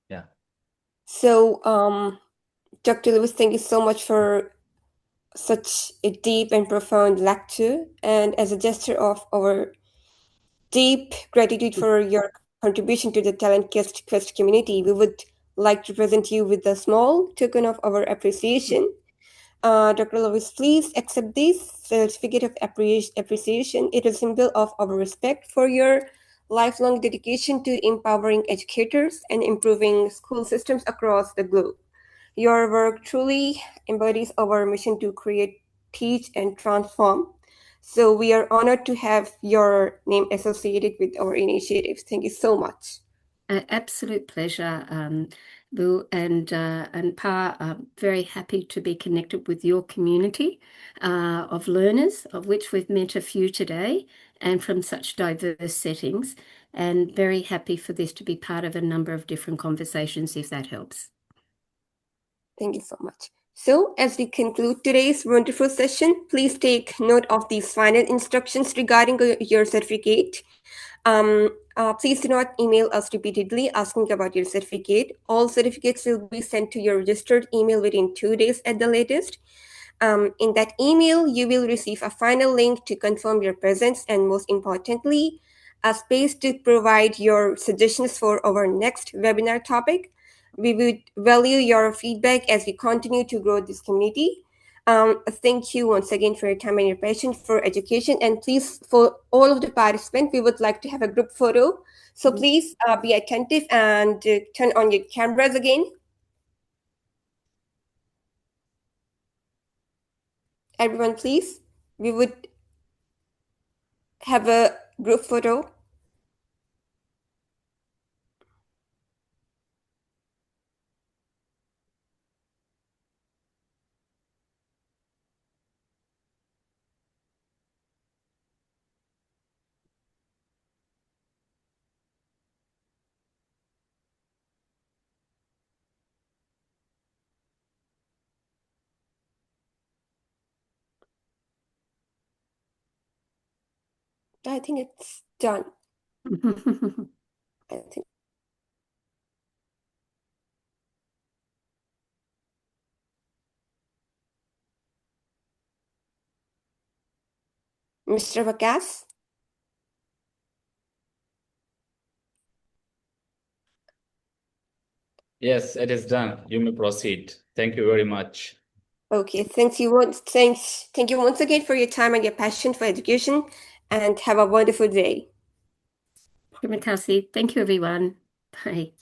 Yeah. So, Dr. Lewis, thank you so much for such a deep and profound lecture. And as a gesture of our deep gratitude for your contribution to the Talent Quest community, we would like to present you with a small token of our appreciation. Dr. Lewis, please accept this certificate of appreciation. It is a symbol of our respect for your lifelong dedication to empowering educators and improving school systems across the globe. Your work truly embodies our mission to create, teach, and transform. So we are honored to have your name associated with our initiatives. Thank you so much. Absolute pleasure, Boo and Pa. Very happy to be connected with your community of learners, of which we've met a few today, and from such diverse settings. And very happy for this to be part of a number of different conversations, if that helps. Thank you so much. So, as we conclude today's wonderful session, please take note of these final instructions regarding your certificate. Please do not email us repeatedly asking about your certificate. All certificates will be sent to your registered email within 2 days at the latest. In that email, you will receive a final link to confirm your presence and, most importantly, a space to provide your suggestions for our next webinar topic. We would value your feedback as we continue to grow this community. Thank you once again for your time and your passion for education. And please, for all of the participants, we would like to have a group photo. So please be attentive and turn on your cameras again. Everyone, please. We would have a group photo. I think it's done. I think. Mr. Vakas? Yes, it is done. You may proceed. Thank you very much. Okay, thank you once again for your time and your passion for education, and have a wonderful day. Thank you, everyone. Bye.